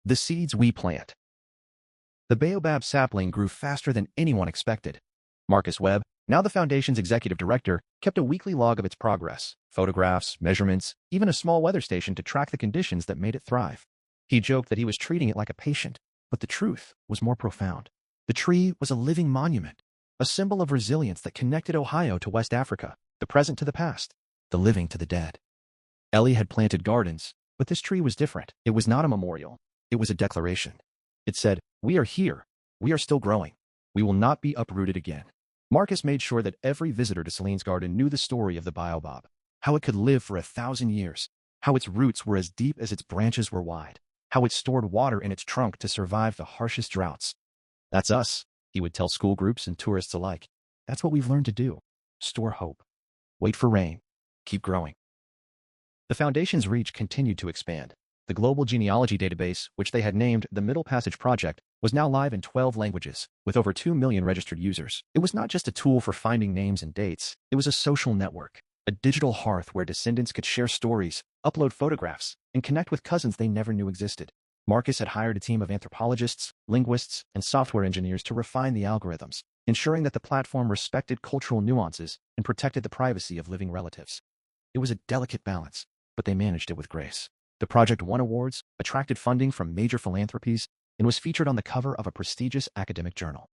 The seeds we plant. The baobab sapling grew faster than anyone expected. Marcus Webb, now the Foundation's executive director, kept a weekly log of its progress, photographs, measurements, even a small weather station to track the conditions that made it thrive. He joked that he was treating it like a patient, but the truth was more profound. The tree was a living monument, a symbol of resilience that connected Ohio to West Africa, the present to the past, the living to the dead. Ellie had planted gardens, but this tree was different. It was not a memorial. It was a declaration. It said, "We are here. We are still growing. We will not be uprooted again." Marcus made sure that every visitor to Celine's garden knew the story of the baobab, how it could live for 1,000 years, how its roots were as deep as its branches were wide, how it stored water in its trunk to survive the harshest droughts. "That's us," he would tell school groups and tourists alike. "That's what we've learned to do. Store hope. Wait for rain. Keep growing." The Foundation's reach continued to expand. The global genealogy database, which they had named the Middle Passage Project, was now live in 12 languages, with over 2 million registered users. It was not just a tool for finding names and dates, it was a social network, a digital hearth where descendants could share stories, upload photographs, and connect with cousins they never knew existed. Marcus had hired a team of anthropologists, linguists, and software engineers to refine the algorithms, ensuring that the platform respected cultural nuances and protected the privacy of living relatives. It was a delicate balance, but they managed it with grace. The project won awards, attracted funding from major philanthropies, and was featured on the cover of a prestigious academic journal.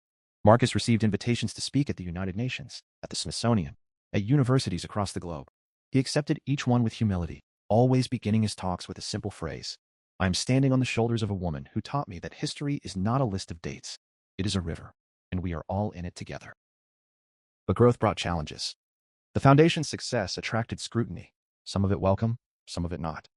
Marcus received invitations to speak at the United Nations, at the Smithsonian, at universities across the globe. He accepted each one with humility, always beginning his talks with a simple phrase: "I am standing on the shoulders of a woman who taught me that history is not a list of dates. It is a river, and we are all in it together." But growth brought challenges. The Foundation's success attracted scrutiny, some of it welcome, some of it not.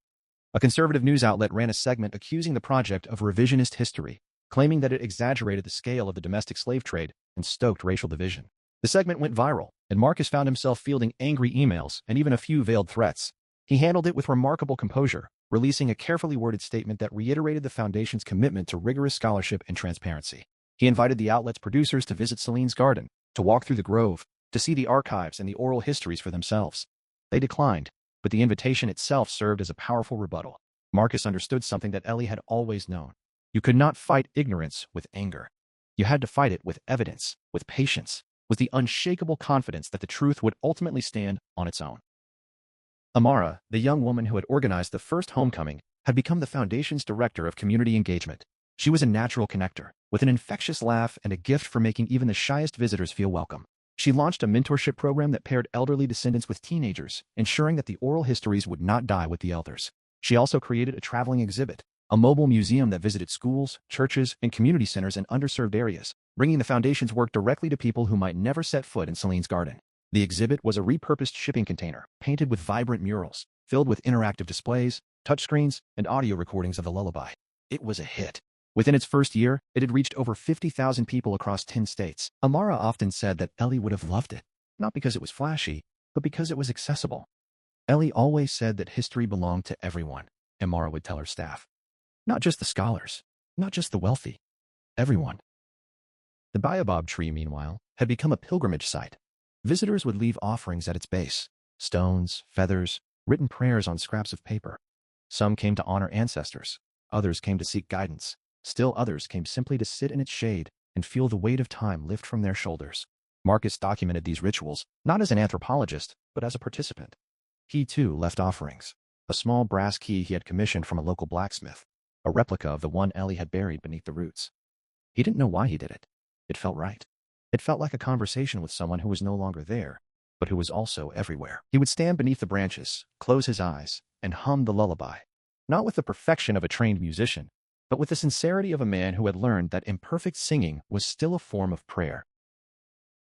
A conservative news outlet ran a segment accusing the project of revisionist history, claiming that it exaggerated the scale of the domestic slave trade and stoked racial division. The segment went viral, and Marcus found himself fielding angry emails and even a few veiled threats. He handled it with remarkable composure, releasing a carefully worded statement that reiterated the Foundation's commitment to rigorous scholarship and transparency. He invited the outlet's producers to visit Celine's garden, to walk through the grove, to see the archives and the oral histories for themselves. They declined, but the invitation itself served as a powerful rebuttal. Marcus understood something that Ellie had always known. You could not fight ignorance with anger. You had to fight it with evidence, with patience, with the unshakable confidence that the truth would ultimately stand on its own. Amara, the young woman who had organized the first homecoming, had become the Foundation's director of community engagement. She was a natural connector, with an infectious laugh and a gift for making even the shyest visitors feel welcome. She launched a mentorship program that paired elderly descendants with teenagers, ensuring that the oral histories would not die with the elders. She also created a traveling exhibit, a mobile museum that visited schools, churches, and community centers in underserved areas, bringing the Foundation's work directly to people who might never set foot in Celine's garden. The exhibit was a repurposed shipping container, painted with vibrant murals, filled with interactive displays, touchscreens, and audio recordings of the lullaby. It was a hit. Within its first year, it had reached over 50,000 people across 10 states. Amara often said that Ellie would have loved it, not because it was flashy, but because it was accessible. Ellie always said that history belonged to everyone, Amara would tell her staff. Not just the scholars, not just the wealthy, everyone. The baobab tree, meanwhile, had become a pilgrimage site. Visitors would leave offerings at its base: stones, feathers, written prayers on scraps of paper. Some came to honor ancestors, others came to seek guidance. Still others came simply to sit in its shade and feel the weight of time lift from their shoulders. Marcus documented these rituals, not as an anthropologist, but as a participant. He, too, left offerings: a small brass key he had commissioned from a local blacksmith, a replica of the one Ellie had buried beneath the roots. He didn't know why he did it. It felt right. It felt like a conversation with someone who was no longer there, but who was also everywhere. He would stand beneath the branches, close his eyes, and hum the lullaby, not with the perfection of a trained musician, but with the sincerity of a man who had learned that imperfect singing was still a form of prayer.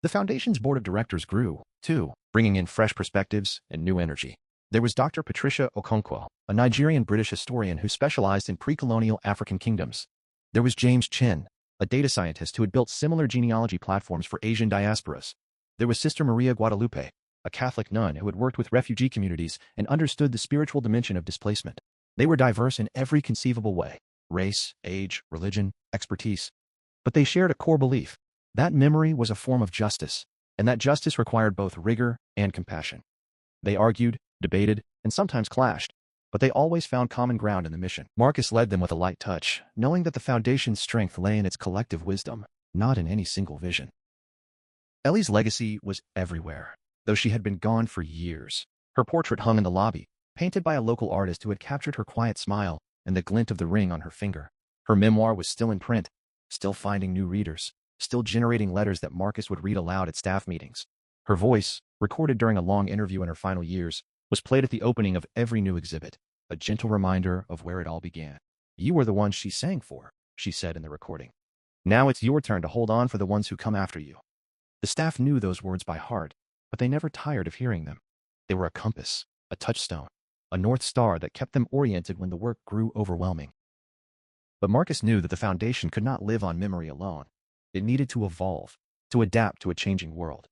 The Foundation's board of directors grew, too, bringing in fresh perspectives and new energy. There was Dr. Patricia Okonkwo, a Nigerian-British historian who specialized in pre-colonial African kingdoms. There was James Chin, a data scientist who had built similar genealogy platforms for Asian diasporas. There was Sister Maria Guadalupe, a Catholic nun who had worked with refugee communities and understood the spiritual dimension of displacement. They were diverse in every conceivable way: race, age, religion, expertise. But they shared a core belief: that memory was a form of justice, and that justice required both rigor and compassion. They argued, debated, and sometimes clashed, but they always found common ground in the mission. Marcus led them with a light touch, knowing that the Foundation's strength lay in its collective wisdom, not in any single vision. Ellie's legacy was everywhere, though she had been gone for years. Her portrait hung in the lobby, painted by a local artist who had captured her quiet smile and the glint of the ring on her finger. Her memoir was still in print, still finding new readers, still generating letters that Marcus would read aloud at staff meetings. Her voice, recorded during a long interview in her final years, was played at the opening of every new exhibit, a gentle reminder of where it all began. "You were the ones she sang for," she said in the recording. "Now it's your turn to hold on for the ones who come after you." The staff knew those words by heart, but they never tired of hearing them. They were a compass, a touchstone, a North Star that kept them oriented when the work grew overwhelming. But Marcus knew that the Foundation could not live on memory alone. It needed to evolve, to adapt to a changing world.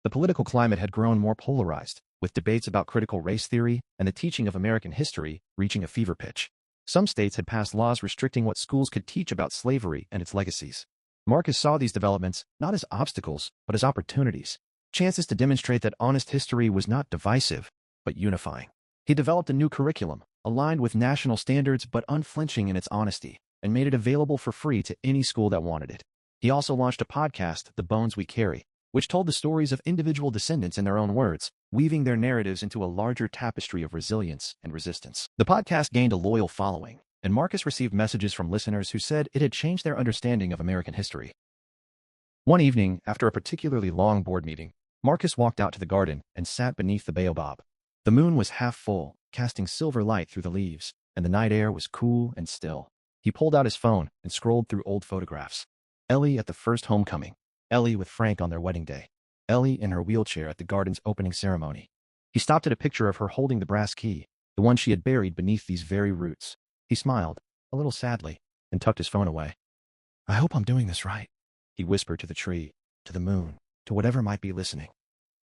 The political climate had grown more polarized, with debates about critical race theory and the teaching of American history reaching a fever pitch. Some states had passed laws restricting what schools could teach about slavery and its legacies. Marcus saw these developments not as obstacles, but as opportunities, chances to demonstrate that honest history was not divisive, but unifying. He developed a new curriculum, aligned with national standards but unflinching in its honesty, and made it available for free to any school that wanted it. He also launched a podcast, The Bones We Carry, which told the stories of individual descendants in their own words, weaving their narratives into a larger tapestry of resilience and resistance. The podcast gained a loyal following, and Marcus received messages from listeners who said it had changed their understanding of American history. One evening, after a particularly long board meeting, Marcus walked out to the garden and sat beneath the baobab. The moon was half full, casting silver light through the leaves, and the night air was cool and still. He pulled out his phone and scrolled through old photographs. Ellie at the first homecoming. Ellie with Frank on their wedding day. Ellie in her wheelchair at the garden's opening ceremony. He stopped at a picture of her holding the brass key, the one she had buried beneath these very roots. He smiled, a little sadly, and tucked his phone away. "I hope I'm doing this right," he whispered to the tree, to the moon, to whatever might be listening.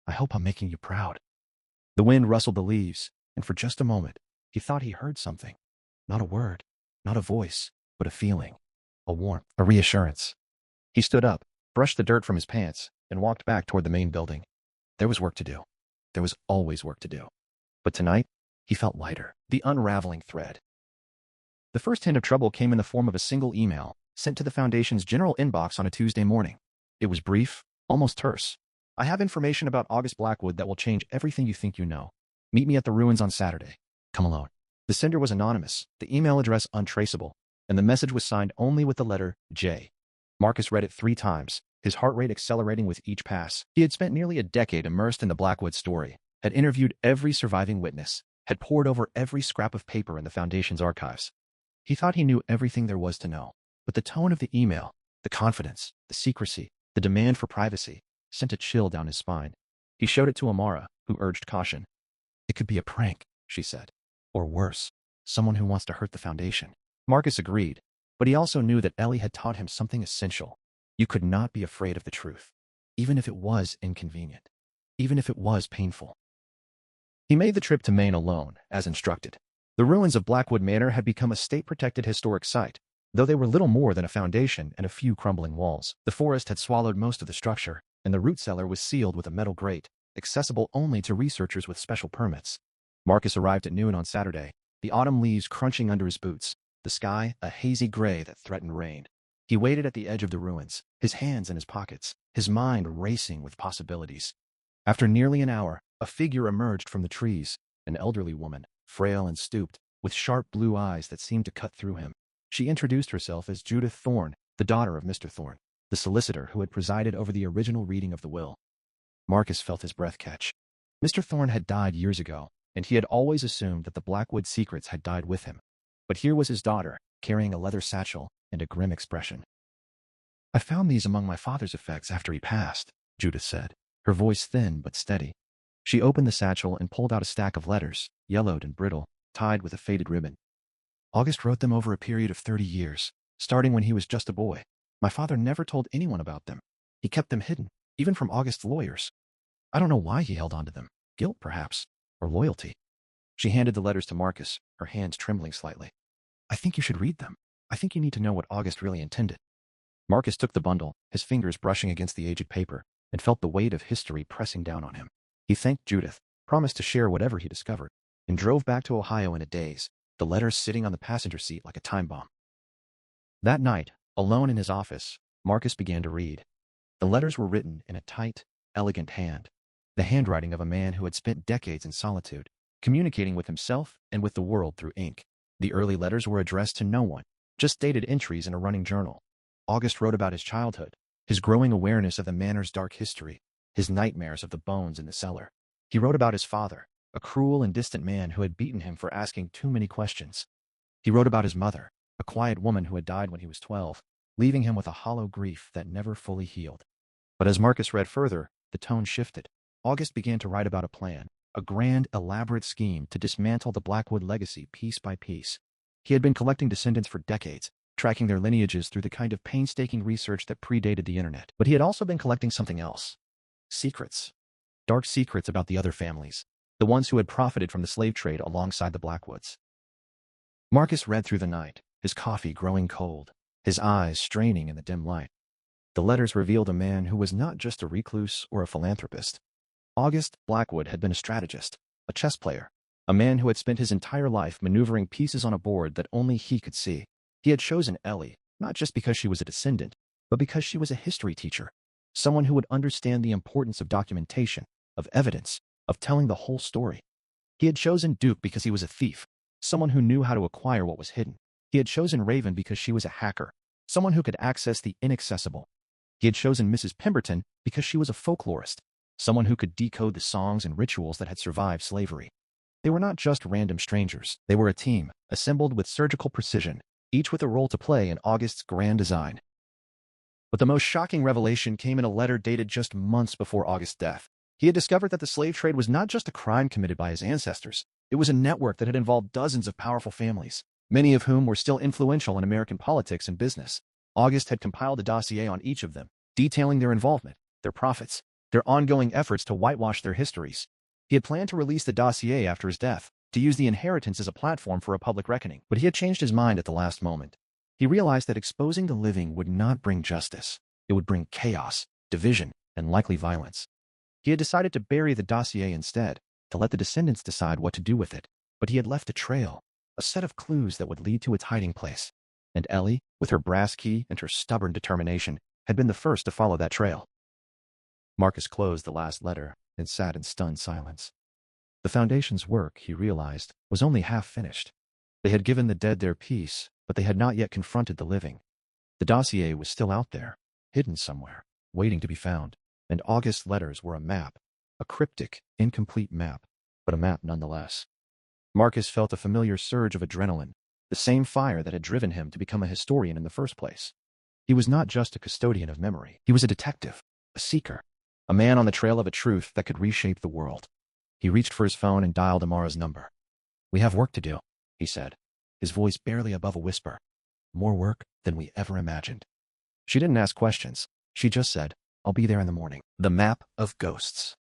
"I hope I'm making you proud." The wind rustled the leaves, and for just a moment, he thought he heard something. Not a word, not a voice, but a feeling, a warmth, a reassurance. He stood up, brushed the dirt from his pants, and walked back toward the main building. There was work to do. There was always work to do. But tonight, he felt lighter, the unraveling thread. The first hint of trouble came in the form of a single email, sent to the Foundation's general inbox on a Tuesday morning. It was brief, almost terse. "I have information about August Blackwood that will change everything you think you know. Meet me at the ruins on Saturday. Come alone." The sender was anonymous, the email address untraceable, and the message was signed only with the letter J. Marcus read it 3 times, his heart rate accelerating with each pass. He had spent nearly a decade immersed in the Blackwood story, had interviewed every surviving witness, had pored over every scrap of paper in the Foundation's archives. He thought he knew everything there was to know, but the tone of the email, the confidence, the secrecy, the demand for privacy, sent a chill down his spine. He showed it to Amara, who urged caution. "It could be a prank," she said. "Or worse, someone who wants to hurt the Foundation." Marcus agreed, but he also knew that Ellie had taught him something essential. You could not be afraid of the truth, even if it was inconvenient, even if it was painful. He made the trip to Maine alone, as instructed. The ruins of Blackwood Manor had become a state-protected historic site, though they were little more than a foundation and a few crumbling walls. The forest had swallowed most of the structure, and the root cellar was sealed with a metal grate, accessible only to researchers with special permits. Marcus arrived at noon on Saturday, the autumn leaves crunching under his boots, the sky a hazy gray that threatened rain. He waited at the edge of the ruins, his hands in his pockets, his mind racing with possibilities. After nearly an hour, a figure emerged from the trees, an elderly woman, frail and stooped, with sharp blue eyes that seemed to cut through him. She introduced herself as Judith Thorne, the daughter of Mr. Thorne, the solicitor who had presided over the original reading of the will. Marcus felt his breath catch. Mr. Thorne had died years ago, and he had always assumed that the Blackwood secrets had died with him. But here was his daughter, carrying a leather satchel and a grim expression. "I found these among my father's effects after he passed," Judith said, her voice thin but steady. She opened the satchel and pulled out a stack of letters, yellowed and brittle, tied with a faded ribbon. "August wrote them over a period of 30 years, starting when he was just a boy. My father never told anyone about them. He kept them hidden, even from August's lawyers. I don't know why he held on to them. Guilt, perhaps, or loyalty." She handed the letters to Marcus, her hands trembling slightly. "I think you should read them. I think you need to know what August really intended." Marcus took the bundle, his fingers brushing against the aged paper, and felt the weight of history pressing down on him. He thanked Judith, promised to share whatever he discovered. and drove back to Ohio in a daze, the letters sitting on the passenger seat like a time bomb. That night, alone in his office, Marcus began to read. The letters were written in a tight, elegant hand, the handwriting of a man who had spent decades in solitude, communicating with himself and with the world through ink. The early letters were addressed to no one, just dated entries in a running journal. August wrote about his childhood, his growing awareness of the manor's dark history, his nightmares of the bones in the cellar. He wrote about his father, a cruel and distant man who had beaten him for asking too many questions. He wrote about his mother, a quiet woman who had died when he was 12, leaving him with a hollow grief that never fully healed. But as Marcus read further, the tone shifted. August began to write about a plan, a grand, elaborate scheme to dismantle the Blackwood legacy piece by piece. He had been collecting descendants for decades, tracking their lineages through the kind of painstaking research that predated the internet. But he had also been collecting something else. Secrets. Dark secrets about the other families, the ones who had profited from the slave trade alongside the Blackwoods. Marcus read through the night, his coffee growing cold, his eyes straining in the dim light. The letters revealed a man who was not just a recluse or a philanthropist. August Blackwood had been a strategist, a chess player, a man who had spent his entire life maneuvering pieces on a board that only he could see. He had chosen Ellie, not just because she was a descendant, but because she was a history teacher, someone who would understand the importance of documentation, of evidence, of telling the whole story. He had chosen Duke because he was a thief, someone who knew how to acquire what was hidden. He had chosen Raven because she was a hacker, someone who could access the inaccessible. He had chosen Mrs. Pemberton because she was a folklorist, someone who could decode the songs and rituals that had survived slavery. They were not just random strangers. They were a team, assembled with surgical precision, each with a role to play in August's grand design. But the most shocking revelation came in a letter dated just months before August's death. He had discovered that the slave trade was not just a crime committed by his ancestors. It was a network that had involved dozens of powerful families, many of whom were still influential in American politics and business. August had compiled a dossier on each of them, detailing their involvement, their profits, their ongoing efforts to whitewash their histories. He had planned to release the dossier after his death, to use the inheritance as a platform for a public reckoning. But he had changed his mind at the last moment. He realized that exposing the living would not bring justice. It would bring chaos, division, and likely violence. He had decided to bury the dossier instead, to let the descendants decide what to do with it. But he had left a trail, a set of clues that would lead to its hiding place. And Ellie, with her brass key and her stubborn determination, had been the first to follow that trail. Marcus closed the last letter and sat in stunned silence. The Foundation's work, he realized, was only half finished. They had given the dead their peace, but they had not yet confronted the living. The dossier was still out there, hidden somewhere, waiting to be found. And August's letters were a map, a cryptic, incomplete map, but a map nonetheless. Marcus felt a familiar surge of adrenaline, the same fire that had driven him to become a historian in the first place. He was not just a custodian of memory. He was a detective, a seeker, a man on the trail of a truth that could reshape the world. He reached for his phone and dialed Amara's number. "We have work to do," he said, his voice barely above a whisper. "More work than we ever imagined." She didn't ask questions. She just said, "I'll be there in the morning." The map of ghosts.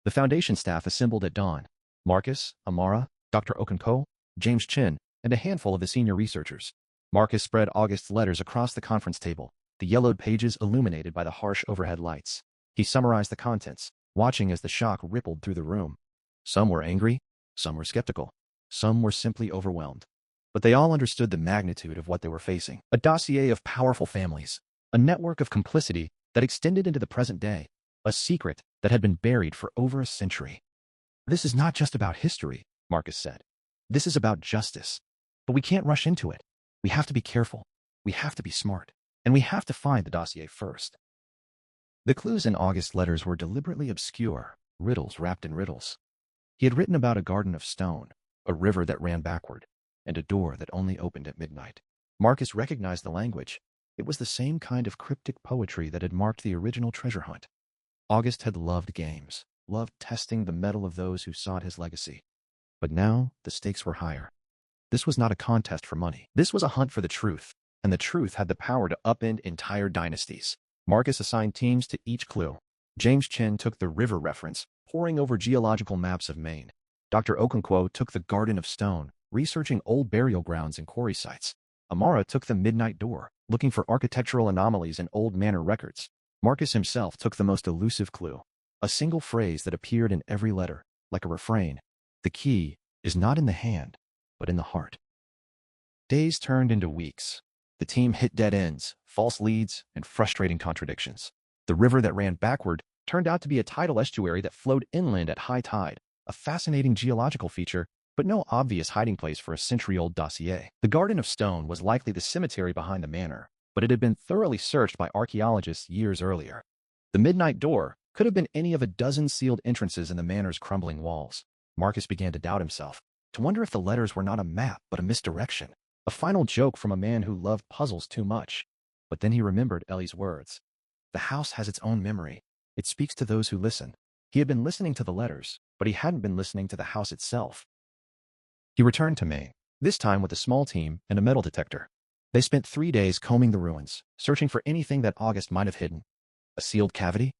The Foundation staff assembled at dawn. Marcus, Amara, Dr. Okonkwo, James Chin, and a handful of the senior researchers. Marcus spread August's letters across the conference table, the yellowed pages illuminated by the harsh overhead lights. He summarized the contents, watching as the shock rippled through the room. Some were angry, some were skeptical, some were simply overwhelmed. But they all understood the magnitude of what they were facing. A dossier of powerful families, a network of complicity that extended into the present day, a secret that had been buried for over a century. "This is not just about history," Marcus said. "This is about justice. But we can't rush into it. We have to be careful. We have to be smart. And we have to find the dossier first." The clues in August's letters were deliberately obscure, riddles wrapped in riddles. He had written about a garden of stone, a river that ran backward, and a door that only opened at midnight. Marcus recognized the language. It was the same kind of cryptic poetry that had marked the original treasure hunt. August had loved games, loved testing the mettle of those who sought his legacy. But now the stakes were higher. This was not a contest for money. This was a hunt for the truth, and the truth had the power to upend entire dynasties. Marcus assigned teams to each clue. James Chin took the river reference, poring over geological maps of Maine. Dr. Okonkwo took the Garden of Stone, researching old burial grounds and quarry sites. Amara took the midnight door, looking for architectural anomalies in old manor records. Marcus himself took the most elusive clue, a single phrase that appeared in every letter, like a refrain. The key is not in the hand, but in the heart. Days turned into weeks. The team hit dead ends, false leads, and frustrating contradictions. The river that ran backward turned out to be a tidal estuary that flowed inland at high tide, a fascinating geological feature, but no obvious hiding place for a century-old dossier. The Garden of Stone was likely the cemetery behind the manor, but it had been thoroughly searched by archaeologists years earlier. The Midnight Door could have been any of a dozen sealed entrances in the manor's crumbling walls. Marcus began to doubt himself, to wonder if the letters were not a map but a misdirection, a final joke from a man who loved puzzles too much. But then he remembered Ellie's words. The house has its own memory. It speaks to those who listen. He had been listening to the letters, but he hadn't been listening to the house itself. He returned to Maine, this time with a small team and a metal detector. They spent 3 days combing the ruins, searching for anything that August might have hidden. A sealed cavity?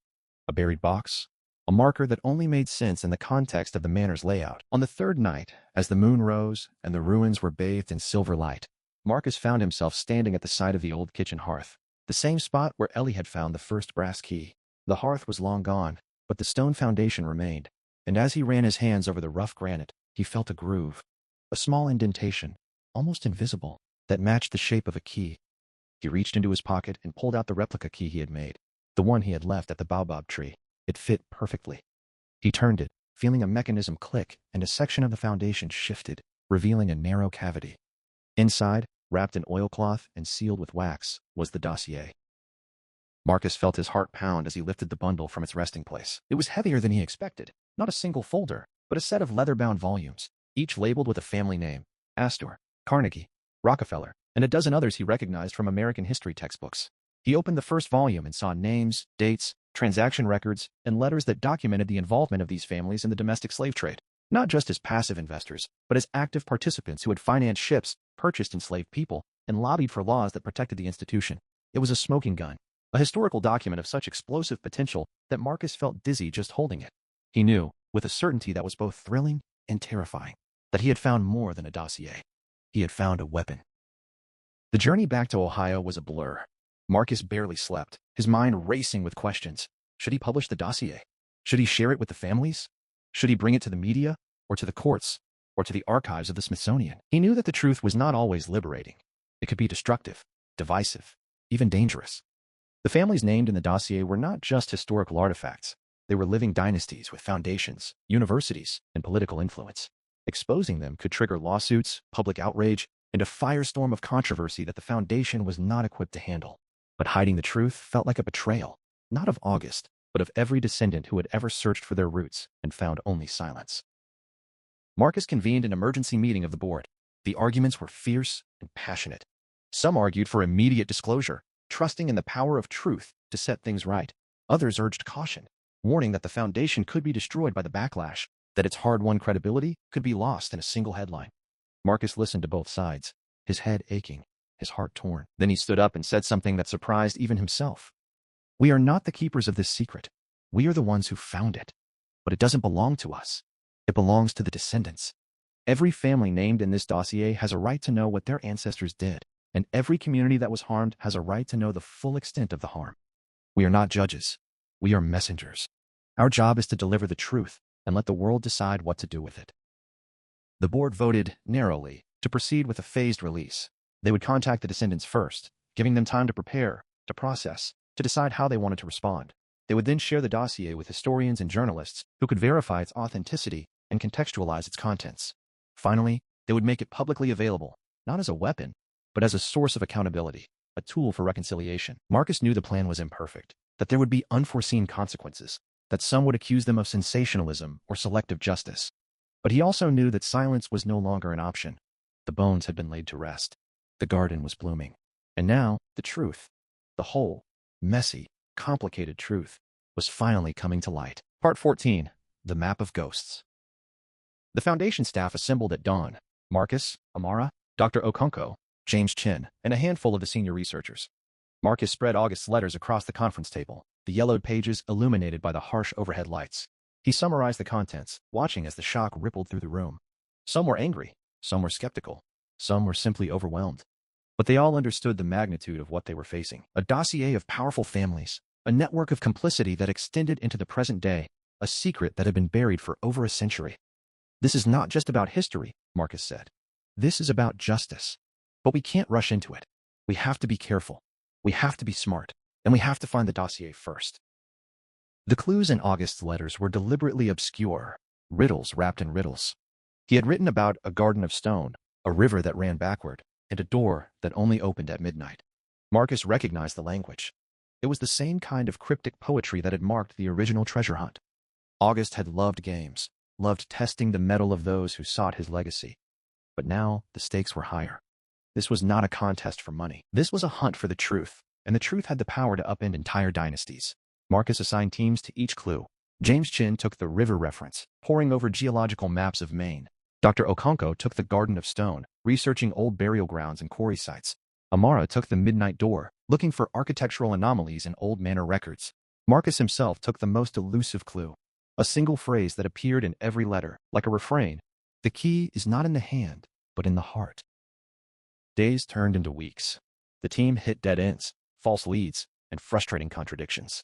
A buried box? A marker that only made sense in the context of the manor's layout. On the third night, as the moon rose and the ruins were bathed in silver light, Marcus found himself standing at the side of the old kitchen hearth, the same spot where Ellie had found the first brass key. The hearth was long gone, but the stone foundation remained, and as he ran his hands over the rough granite, he felt a groove, a small indentation, almost invisible, that matched the shape of a key. He reached into his pocket and pulled out the replica key he had made, the one he had left at the baobab tree. It fit perfectly. He turned it, feeling a mechanism click, and a section of the foundation shifted, revealing a narrow cavity. Inside, wrapped in oilcloth and sealed with wax, was the dossier. Marcus felt his heart pound as he lifted the bundle from its resting place. It was heavier than he expected. Not a single folder, but a set of leather-bound volumes, each labeled with a family name: Astor, Carnegie, Rockefeller, and a dozen others he recognized from American history textbooks. He opened the first volume and saw names, dates, transaction records, and letters that documented the involvement of these families in the domestic slave trade, not just as passive investors, but as active participants who had financed ships, purchased enslaved people, and lobbied for laws that protected the institution. It was a smoking gun, a historical document of such explosive potential that Marcus felt dizzy just holding it. He knew, with a certainty that was both thrilling and terrifying, that he had found more than a dossier. He had found a weapon. The journey back to Ohio was a blur. Marcus barely slept, his mind racing with questions. Should he publish the dossier? Should he share it with the families? Should he bring it to the media, or to the courts, or to the archives of the Smithsonian? He knew that the truth was not always liberating. It could be destructive, divisive, even dangerous. The families named in the dossier were not just historical artifacts. They were living dynasties with foundations, universities, and political influence. Exposing them could trigger lawsuits, public outrage, and a firestorm of controversy that the foundation was not equipped to handle. But hiding the truth felt like a betrayal, not of August, but of every descendant who had ever searched for their roots and found only silence. Marcus convened an emergency meeting of the board. The arguments were fierce and passionate. Some argued for immediate disclosure, trusting in the power of truth to set things right. Others urged caution, warning that the foundation could be destroyed by the backlash, that its hard-won credibility could be lost in a single headline. Marcus listened to both sides, his head aching, his heart torn. Then he stood up and said something that surprised even himself. We are not the keepers of this secret. We are the ones who found it. But it doesn't belong to us. It belongs to the descendants. Every family named in this dossier has a right to know what their ancestors did, and every community that was harmed has a right to know the full extent of the harm. We are not judges. We are messengers. Our job is to deliver the truth and let the world decide what to do with it. The board voted, narrowly, to proceed with a phased release. They would contact the descendants first, giving them time to prepare, to process, to decide how they wanted to respond. They would then share the dossier with historians and journalists who could verify its authenticity and contextualize its contents. Finally, they would make it publicly available, not as a weapon, but as a source of accountability, a tool for reconciliation. Marcus knew the plan was imperfect, that there would be unforeseen consequences, that some would accuse them of sensationalism or selective justice. But he also knew that silence was no longer an option. The bones had been laid to rest. The garden was blooming. And now, the truth, the whole, messy, complicated truth, was finally coming to light. Part 14. The Map of Ghosts. The Foundation staff assembled at dawn. Marcus, Amara, Dr. Okonkwo, James Chin, and a handful of the senior researchers. Marcus spread August's letters across the conference table, the yellowed pages illuminated by the harsh overhead lights. He summarized the contents, watching as the shock rippled through the room. Some were angry, some were skeptical, some were simply overwhelmed. But they all understood the magnitude of what they were facing. A dossier of powerful families, a network of complicity that extended into the present day, a secret that had been buried for over a century. This is not just about history, Marcus said. This is about justice. But we can't rush into it. We have to be careful. We have to be smart. And we have to find the dossier first. The clues in August's letters were deliberately obscure, riddles wrapped in riddles. He had written about a garden of stone, a river that ran backward, and a door that only opened at midnight. Marcus recognized the language. It was the same kind of cryptic poetry that had marked the original treasure hunt. August had loved games, loved testing the mettle of those who sought his legacy. But now the stakes were higher. This was not a contest for money. This was a hunt for the truth, and the truth had the power to upend entire dynasties. Marcus assigned teams to each clue. James Chin took the river reference, poring over geological maps of Maine. Dr. Okonkwo took the Garden of Stone, researching old burial grounds and quarry sites. Amara took the midnight door, looking for architectural anomalies in old manor records. Marcus himself took the most elusive clue, a single phrase that appeared in every letter, like a refrain. The key is not in the hand, but in the heart. Days turned into weeks. The team hit dead ends, false leads, and frustrating contradictions.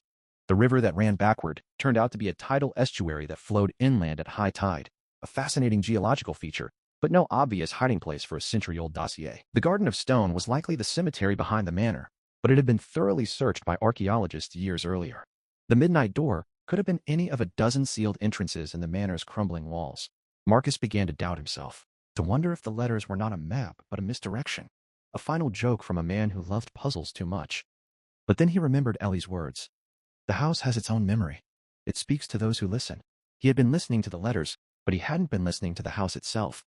The river that ran backward turned out to be a tidal estuary that flowed inland at high tide, a fascinating geological feature, but no obvious hiding place for a century-old dossier. The Garden of Stone was likely the cemetery behind the manor, but it had been thoroughly searched by archaeologists years earlier. The midnight door could have been any of a dozen sealed entrances in the manor's crumbling walls. Marcus began to doubt himself, to wonder if the letters were not a map but a misdirection, a final joke from a man who loved puzzles too much. But then he remembered Ellie's words. The house has its own memory. It speaks to those who listen. He had been listening to the letters, but he hadn't been listening to the house itself.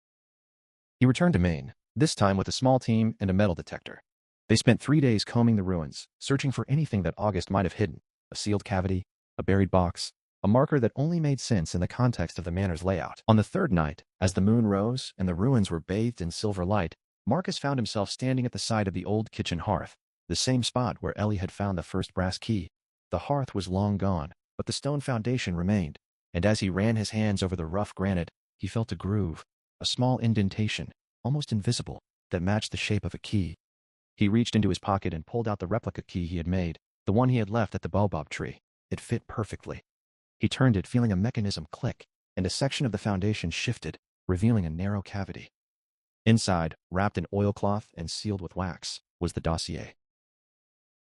He returned to Maine, this time with a small team and a metal detector. They spent 3 days combing the ruins, searching for anything that August might have hidden, a sealed cavity, a buried box, a marker that only made sense in the context of the manor's layout. On the third night, as the moon rose and the ruins were bathed in silver light, Marcus found himself standing at the side of the old kitchen hearth, the same spot where Ellie had found the first brass key. The hearth was long gone, but the stone foundation remained, and as he ran his hands over the rough granite, he felt a groove, a small indentation, almost invisible, that matched the shape of a key. He reached into his pocket and pulled out the replica key he had made, the one he had left at the baobab tree. It fit perfectly. He turned it, feeling a mechanism click, and a section of the foundation shifted, revealing a narrow cavity. Inside, wrapped in oilcloth and sealed with wax, was the dossier.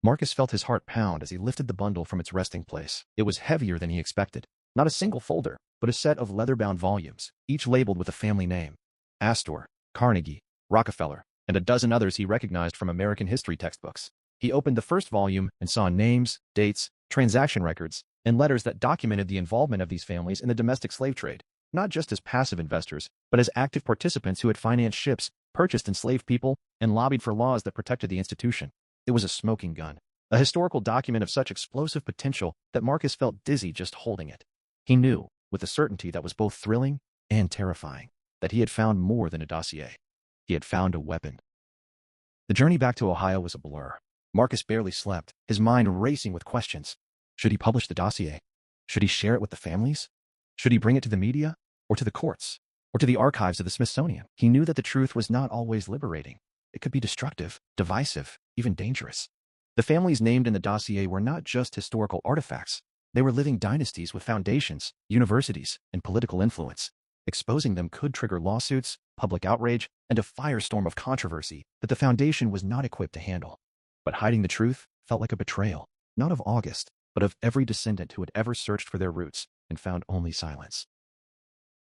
Marcus felt his heart pound as he lifted the bundle from its resting place. It was heavier than he expected. Not a single folder, but a set of leather-bound volumes, each labeled with a family name. Astor, Carnegie, Rockefeller, and a dozen others he recognized from American history textbooks. He opened the first volume and saw names, dates, transaction records, and letters that documented the involvement of these families in the domestic slave trade, not just as passive investors, but as active participants who had financed ships, purchased enslaved people, and lobbied for laws that protected the institution. It was a smoking gun, a historical document of such explosive potential that Marcus felt dizzy just holding it. He knew, with a certainty that was both thrilling and terrifying, that he had found more than a dossier. He had found a weapon. The journey back to Ohio was a blur. Marcus barely slept, his mind racing with questions. Should he publish the dossier? Should he share it with the families? Should he bring it to the media, or to the courts, or to the archives of the Smithsonian? He knew that the truth was not always liberating. It could be destructive, divisive, even dangerous. The families named in the dossier were not just historical artifacts. They were living dynasties with foundations, universities, and political influence. Exposing them could trigger lawsuits, public outrage, and a firestorm of controversy that the foundation was not equipped to handle. But hiding the truth felt like a betrayal, not of August, but of every descendant who had ever searched for their roots and found only silence.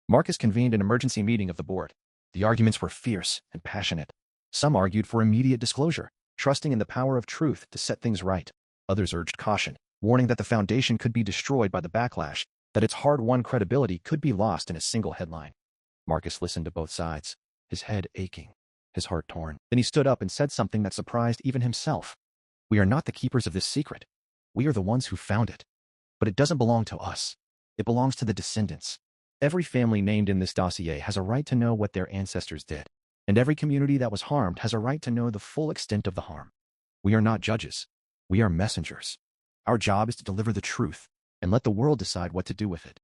Marcus convened an emergency meeting of the board. The arguments were fierce and passionate. Some argued for immediate disclosure, trusting in the power of truth to set things right. Others urged caution, warning that the foundation could be destroyed by the backlash, that its hard-won credibility could be lost in a single headline. Marcus listened to both sides, his head aching, his heart torn. Then he stood up and said something that surprised even himself. We are not the keepers of this secret. We are the ones who found it. But it doesn't belong to us. It belongs to the descendants. Every family named in this dossier has a right to know what their ancestors did. And every community that was harmed has a right to know the full extent of the harm. We are not judges. We are messengers. Our job is to deliver the truth and let the world decide what to do with it.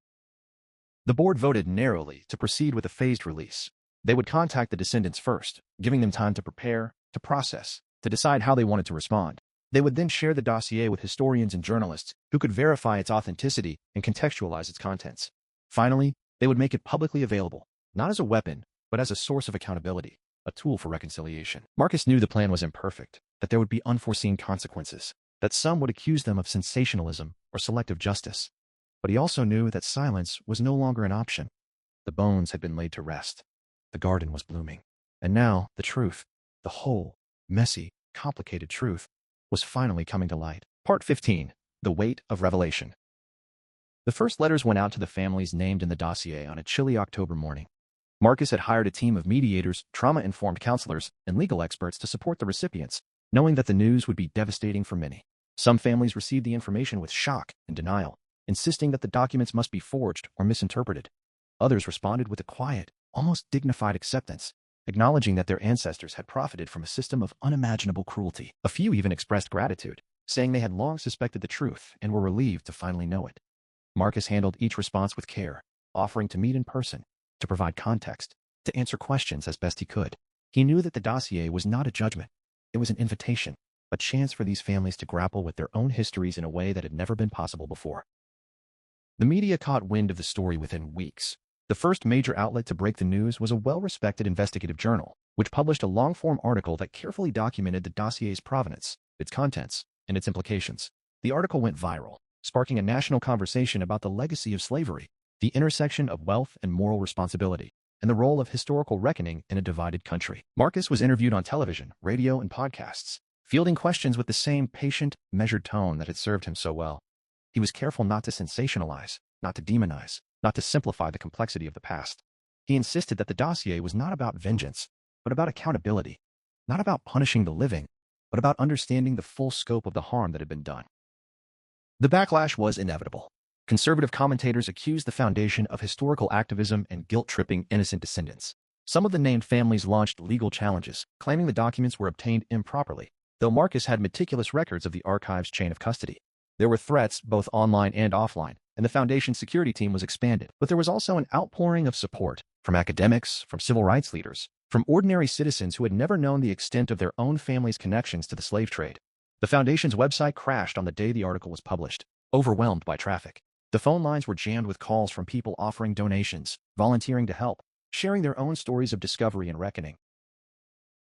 The board voted narrowly to proceed with a phased release. They would contact the descendants first, giving them time to prepare, to process, to decide how they wanted to respond. They would then share the dossier with historians and journalists who could verify its authenticity and contextualize its contents. Finally, they would make it publicly available, not as a weapon, but as a source of accountability, a tool for reconciliation. Marcus knew the plan was imperfect, that there would be unforeseen consequences, that some would accuse them of sensationalism or selective justice. But he also knew that silence was no longer an option. The bones had been laid to rest. The garden was blooming. And now the truth, the whole, messy, complicated truth, was finally coming to light. Part 15. The Weight of Revelation. The first letters went out to the families named in the dossier on a chilly October morning. Marcus had hired a team of mediators, trauma-informed counselors, and legal experts to support the recipients, knowing that the news would be devastating for many. Some families received the information with shock and denial, insisting that the documents must be forged or misinterpreted. Others responded with a quiet, almost dignified acceptance, acknowledging that their ancestors had profited from a system of unimaginable cruelty. A few even expressed gratitude, saying they had long suspected the truth and were relieved to finally know it. Marcus handled each response with care, offering to meet in person, to provide context, to answer questions as best he could. He knew that the dossier was not a judgment. It was an invitation, a chance for these families to grapple with their own histories in a way that had never been possible before. The media caught wind of the story within weeks. The first major outlet to break the news was a well-respected investigative journal, which published a long-form article that carefully documented the dossier's provenance, its contents, and its implications. The article went viral, sparking a national conversation about the legacy of slavery, the intersection of wealth and moral responsibility, and the role of historical reckoning in a divided country. Marcus was interviewed on television, radio, and podcasts, fielding questions with the same patient, measured tone that had served him so well. He was careful not to sensationalize, not to demonize, not to simplify the complexity of the past. He insisted that the dossier was not about vengeance, but about accountability, not about punishing the living, but about understanding the full scope of the harm that had been done. The backlash was inevitable. Conservative commentators accused the foundation of historical activism and guilt-tripping innocent descendants. Some of the named families launched legal challenges, claiming the documents were obtained improperly, though Marcus had meticulous records of the archive's chain of custody. There were threats, both online and offline, and the Foundation's security team was expanded. But there was also an outpouring of support from academics, from civil rights leaders, from ordinary citizens who had never known the extent of their own family's connections to the slave trade. The Foundation's website crashed on the day the article was published, overwhelmed by traffic. The phone lines were jammed with calls from people offering donations, volunteering to help, sharing their own stories of discovery and reckoning.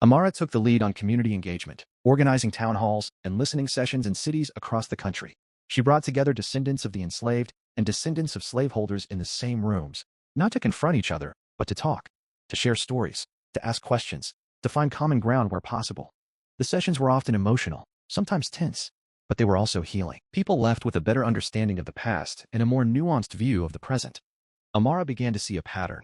Amara took the lead on community engagement, organizing town halls and listening sessions in cities across the country. She brought together descendants of the enslaved and descendants of slaveholders in the same rooms, not to confront each other, but to talk, to share stories, to ask questions, to find common ground where possible. The sessions were often emotional, sometimes tense, but they were also healing. People left with a better understanding of the past and a more nuanced view of the present. Amara began to see a pattern.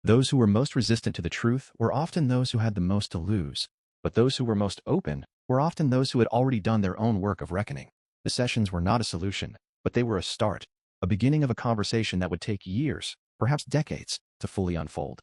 Those who were most resistant to the truth were often those who had the most to lose, but those who were most open were often those who had already done their own work of reckoning. The sessions were not a solution, but they were a start, a beginning of a conversation that would take years, perhaps decades, to fully unfold.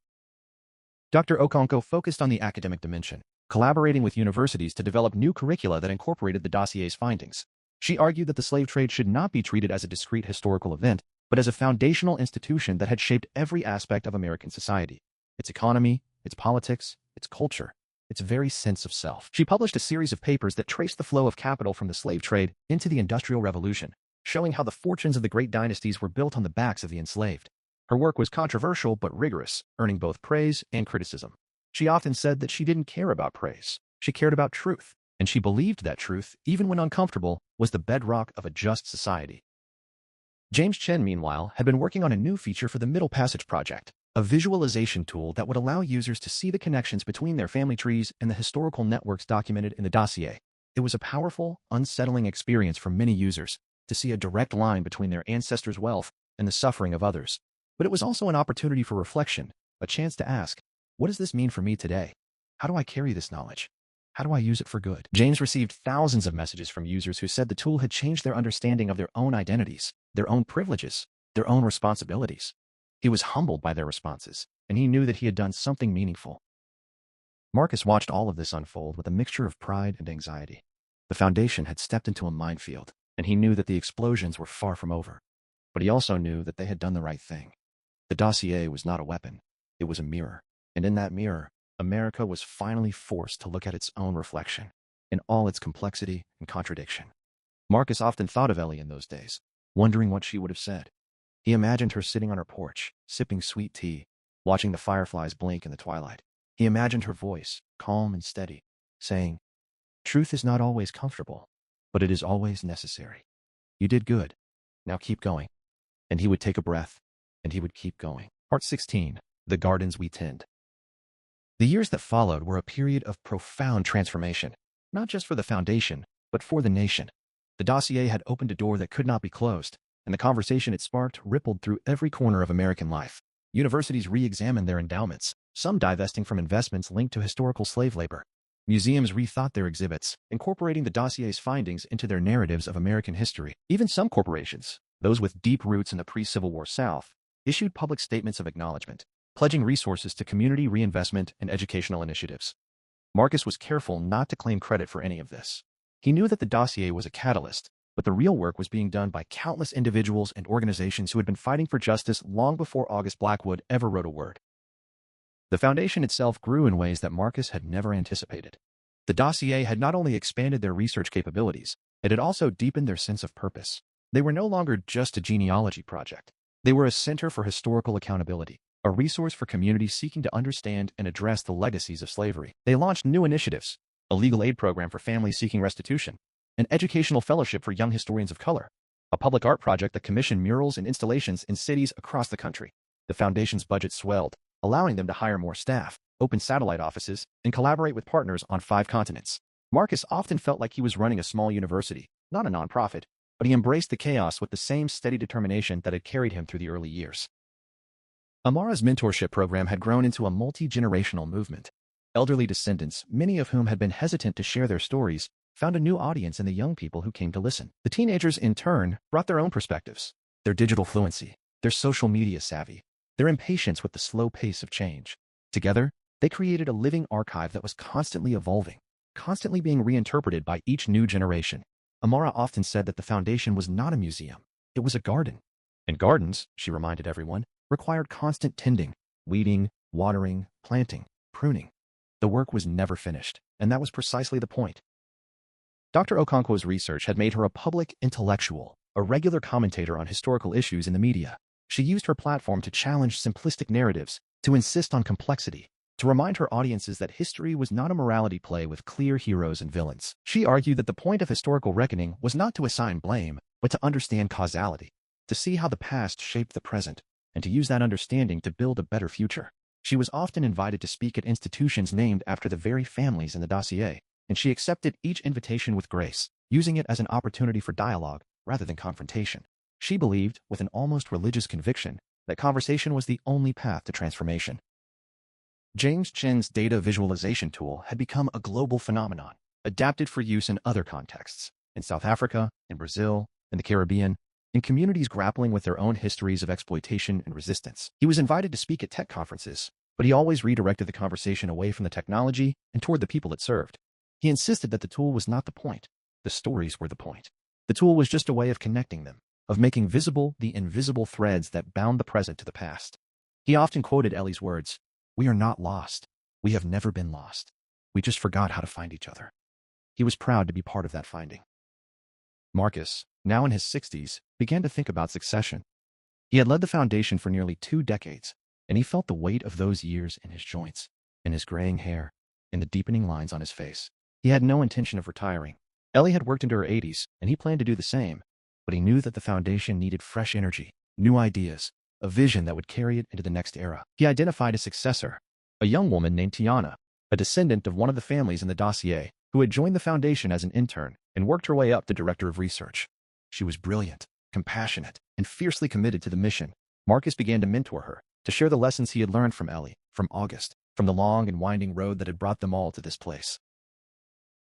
Dr. Okonkwo focused on the academic dimension, collaborating with universities to develop new curricula that incorporated the dossier's findings. She argued that the slave trade should not be treated as a discrete historical event, but as a foundational institution that had shaped every aspect of American society, its economy, its politics, its culture, its very sense of self. She published a series of papers that traced the flow of capital from the slave trade into the Industrial Revolution, showing how the fortunes of the great dynasties were built on the backs of the enslaved. Her work was controversial but rigorous, earning both praise and criticism. She often said that she didn't care about praise. She cared about truth, and she believed that truth, even when uncomfortable, was the bedrock of a just society. James Chen, meanwhile, had been working on a new feature for the Middle Passage Project, a visualization tool that would allow users to see the connections between their family trees and the historical networks documented in the dossier. It was a powerful, unsettling experience for many users to see a direct line between their ancestors' wealth and the suffering of others. But it was also an opportunity for reflection, a chance to ask, what does this mean for me today? How do I carry this knowledge? How do I use it for good? James received thousands of messages from users who said the tool had changed their understanding of their own identities, their own privileges, their own responsibilities. He was humbled by their responses, and he knew that he had done something meaningful. Marcus watched all of this unfold with a mixture of pride and anxiety. The Foundation had stepped into a minefield, and he knew that the explosions were far from over. But he also knew that they had done the right thing. The dossier was not a weapon. It was a mirror. And in that mirror, America was finally forced to look at its own reflection, in all its complexity and contradiction. Marcus often thought of Ellie in those days, wondering what she would have said. He imagined her sitting on her porch, sipping sweet tea, watching the fireflies blink in the twilight. He imagined her voice, calm and steady, saying, "Truth is not always comfortable, but it is always necessary. You did good. Now keep going." And he would take a breath, and he would keep going. Part 16. The Gardens We Tend. The years that followed were a period of profound transformation, not just for the foundation, but for the nation. The dossier had opened a door that could not be closed, and the conversation it sparked rippled through every corner of American life. Universities re-examined their endowments, some divesting from investments linked to historical slave labor. Museums rethought their exhibits, incorporating the dossier's findings into their narratives of American history. Even some corporations, those with deep roots in the pre-Civil War South, issued public statements of acknowledgement, pledging resources to community reinvestment and educational initiatives. Marcus was careful not to claim credit for any of this. He knew that the dossier was a catalyst, but the real work was being done by countless individuals and organizations who had been fighting for justice long before August Blackwood ever wrote a word. The foundation itself grew in ways that Marcus had never anticipated. The dossier had not only expanded their research capabilities, it had also deepened their sense of purpose. They were no longer just a genealogy project. They were a center for historical accountability, a resource for communities seeking to understand and address the legacies of slavery. They launched new initiatives, a legal aid program for families seeking restitution, an educational fellowship for young historians of color, a public art project that commissioned murals and installations in cities across the country. The foundation's budget swelled, allowing them to hire more staff, open satellite offices, and collaborate with partners on 5 continents. Marcus often felt like he was running a small university, not a nonprofit, but he embraced the chaos with the same steady determination that had carried him through the early years. Amara's mentorship program had grown into a multi-generational movement. Elderly descendants, many of whom had been hesitant to share their stories, found a new audience in the young people who came to listen. The teenagers, in turn, brought their own perspectives, their digital fluency, their social media savvy, their impatience with the slow pace of change. Together, they created a living archive that was constantly evolving, constantly being reinterpreted by each new generation. Amara often said that the foundation was not a museum, it was a garden. And gardens, she reminded everyone, required constant tending, weeding, watering, planting, pruning. The work was never finished, and that was precisely the point. Dr. Okonkwo's research had made her a public intellectual, a regular commentator on historical issues in the media. She used her platform to challenge simplistic narratives, to insist on complexity, to remind her audiences that history was not a morality play with clear heroes and villains. She argued that the point of historical reckoning was not to assign blame, but to understand causality, to see how the past shaped the present, and to use that understanding to build a better future. She was often invited to speak at institutions named after the very families in the dossier, and she accepted each invitation with grace, using it as an opportunity for dialogue rather than confrontation. She believed, with an almost religious conviction, that conversation was the only path to transformation. James Chen's data visualization tool had become a global phenomenon, adapted for use in other contexts, in South Africa, in Brazil, in the Caribbean, in communities grappling with their own histories of exploitation and resistance. He was invited to speak at tech conferences, but he always redirected the conversation away from the technology and toward the people it served. He insisted that the tool was not the point. The stories were the point. The tool was just a way of connecting them, of making visible the invisible threads that bound the present to the past. He often quoted Ellie's words, "We are not lost. We have never been lost. We just forgot how to find each other." He was proud to be part of that finding. Marcus, now in his 60s, began to think about succession. He had led the foundation for nearly 2 decades, and he felt the weight of those years in his joints, in his graying hair, in the deepening lines on his face. He had no intention of retiring. Ellie had worked into her 80s, and he planned to do the same, but he knew that the foundation needed fresh energy, new ideas, a vision that would carry it into the next era. He identified a successor, a young woman named Tiana, a descendant of one of the families in the dossier, who had joined the foundation as an intern and worked her way up to director of research. She was brilliant, compassionate, and fiercely committed to the mission. Marcus began to mentor her, to share the lessons he had learned from Ellie, from August, from the long and winding road that had brought them all to this place.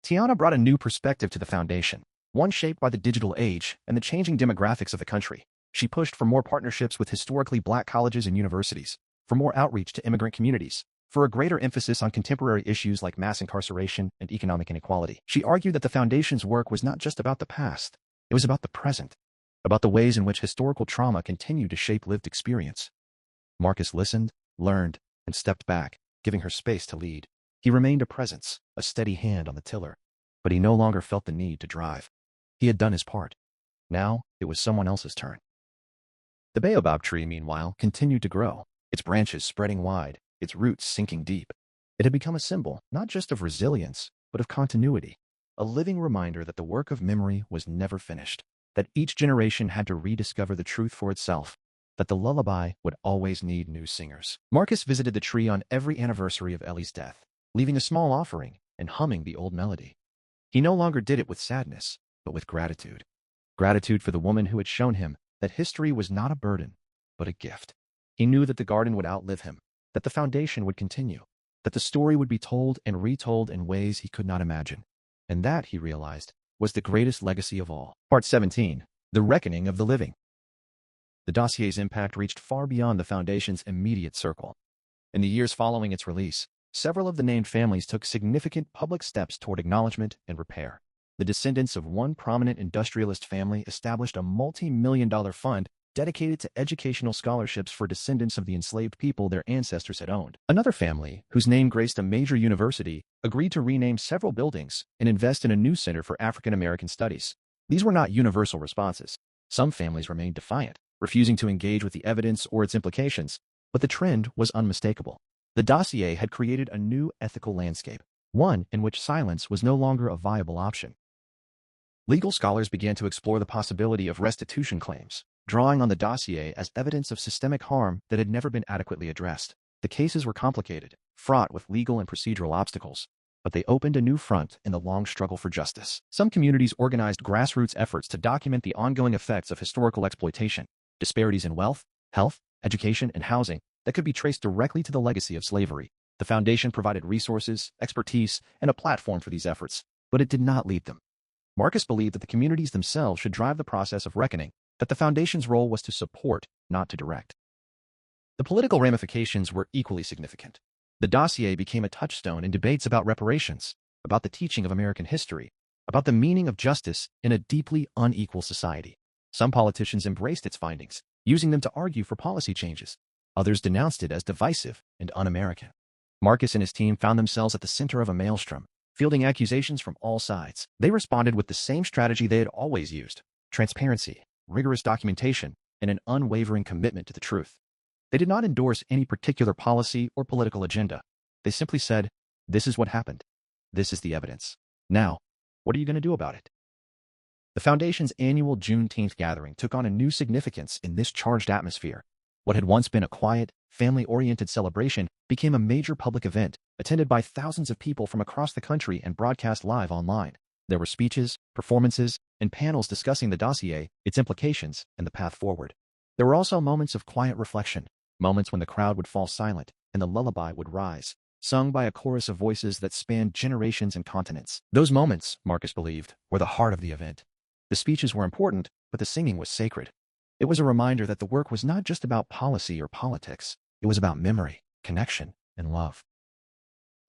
Tiana brought a new perspective to the foundation, one shaped by the digital age and the changing demographics of the country. She pushed for more partnerships with historically Black colleges and universities, for more outreach to immigrant communities, for a greater emphasis on contemporary issues like mass incarceration and economic inequality. She argued that the foundation's work was not just about the past, it was about the present, about the ways in which historical trauma continued to shape lived experience. Marcus listened, learned, and stepped back, giving her space to lead. He remained a presence, a steady hand on the tiller, but he no longer felt the need to drive. He had done his part. Now, it was someone else's turn. The baobab tree, meanwhile, continued to grow. its branches spreading wide, its roots sinking deep. It had become a symbol, not just of resilience, but of continuity, a living reminder that the work of memory was never finished, that each generation had to rediscover the truth for itself, that the lullaby would always need new singers. Marcus visited the tree on every anniversary of Ellie's death, leaving a small offering and humming the old melody. He no longer did it with sadness, but with gratitude. Gratitude for the woman who had shown him that history was not a burden, but a gift. He knew that the garden would outlive him, that the foundation would continue, that the story would be told and retold in ways he could not imagine. And that, he realized, was the greatest legacy of all. Part 17. The Reckoning of the Living. The dossier's impact reached far beyond the Foundation's immediate circle. In the years following its release, several of the named families took significant public steps toward acknowledgement and repair. The descendants of one prominent industrialist family established a multi-million-dollar fund dedicated to educational scholarships for descendants of the enslaved people their ancestors had owned. Another family, whose name graced a major university, agreed to rename several buildings and invest in a new center for African American studies. These were not universal responses. Some families remained defiant, refusing to engage with the evidence or its implications, but the trend was unmistakable. The dossier had created a new ethical landscape, one in which silence was no longer a viable option. Legal scholars began to explore the possibility of restitution claims, drawing on the dossier as evidence of systemic harm that had never been adequately addressed. The cases were complicated, fraught with legal and procedural obstacles, but they opened a new front in the long struggle for justice. Some communities organized grassroots efforts to document the ongoing effects of historical exploitation, disparities in wealth, health, education, and housing that could be traced directly to the legacy of slavery. The Foundation provided resources, expertise, and a platform for these efforts, but it did not lead them. Marcus believed that the communities themselves should drive the process of reckoning, that the Foundation's role was to support, not to direct. The political ramifications were equally significant. The dossier became a touchstone in debates about reparations, about the teaching of American history, about the meaning of justice in a deeply unequal society. Some politicians embraced its findings, using them to argue for policy changes. Others denounced it as divisive and un-American. Marcus and his team found themselves at the center of a maelstrom, fielding accusations from all sides. They responded with the same strategy they had always used: transparency, rigorous documentation, and an unwavering commitment to the truth. They did not endorse any particular policy or political agenda. They simply said, "This is what happened. This is the evidence. Now, what are you going to do about it?" The Foundation's annual Juneteenth gathering took on a new significance in this charged atmosphere. What had once been a quiet, family-oriented celebration became a major public event, attended by thousands of people from across the country and broadcast live online. There were speeches, performances, and panels discussing the dossier, its implications, and the path forward. There were also moments of quiet reflection, moments when the crowd would fall silent and the lullaby would rise, sung by a chorus of voices that spanned generations and continents. Those moments, Marcus believed, were the heart of the event. The speeches were important, but the singing was sacred. It was a reminder that the work was not just about policy or politics. It was about memory, connection, and love.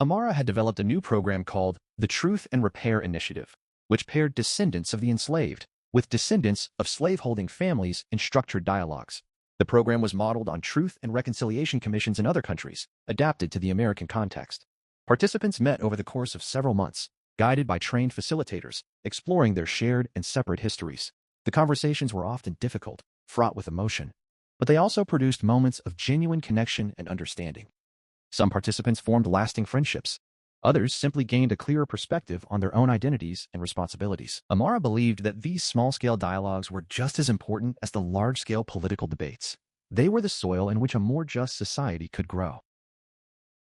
Amara had developed a new program called the Truth and Repair Initiative, which paired descendants of the enslaved with descendants of slaveholding families in structured dialogues. The program was modeled on truth and reconciliation commissions in other countries, adapted to the American context. Participants met over the course of several months, guided by trained facilitators, exploring their shared and separate histories. The conversations were often difficult, fraught with emotion, but they also produced moments of genuine connection and understanding. Some participants formed lasting friendships. Others simply gained a clearer perspective on their own identities and responsibilities. Amara believed that these small-scale dialogues were just as important as the large-scale political debates. They were the soil in which a more just society could grow.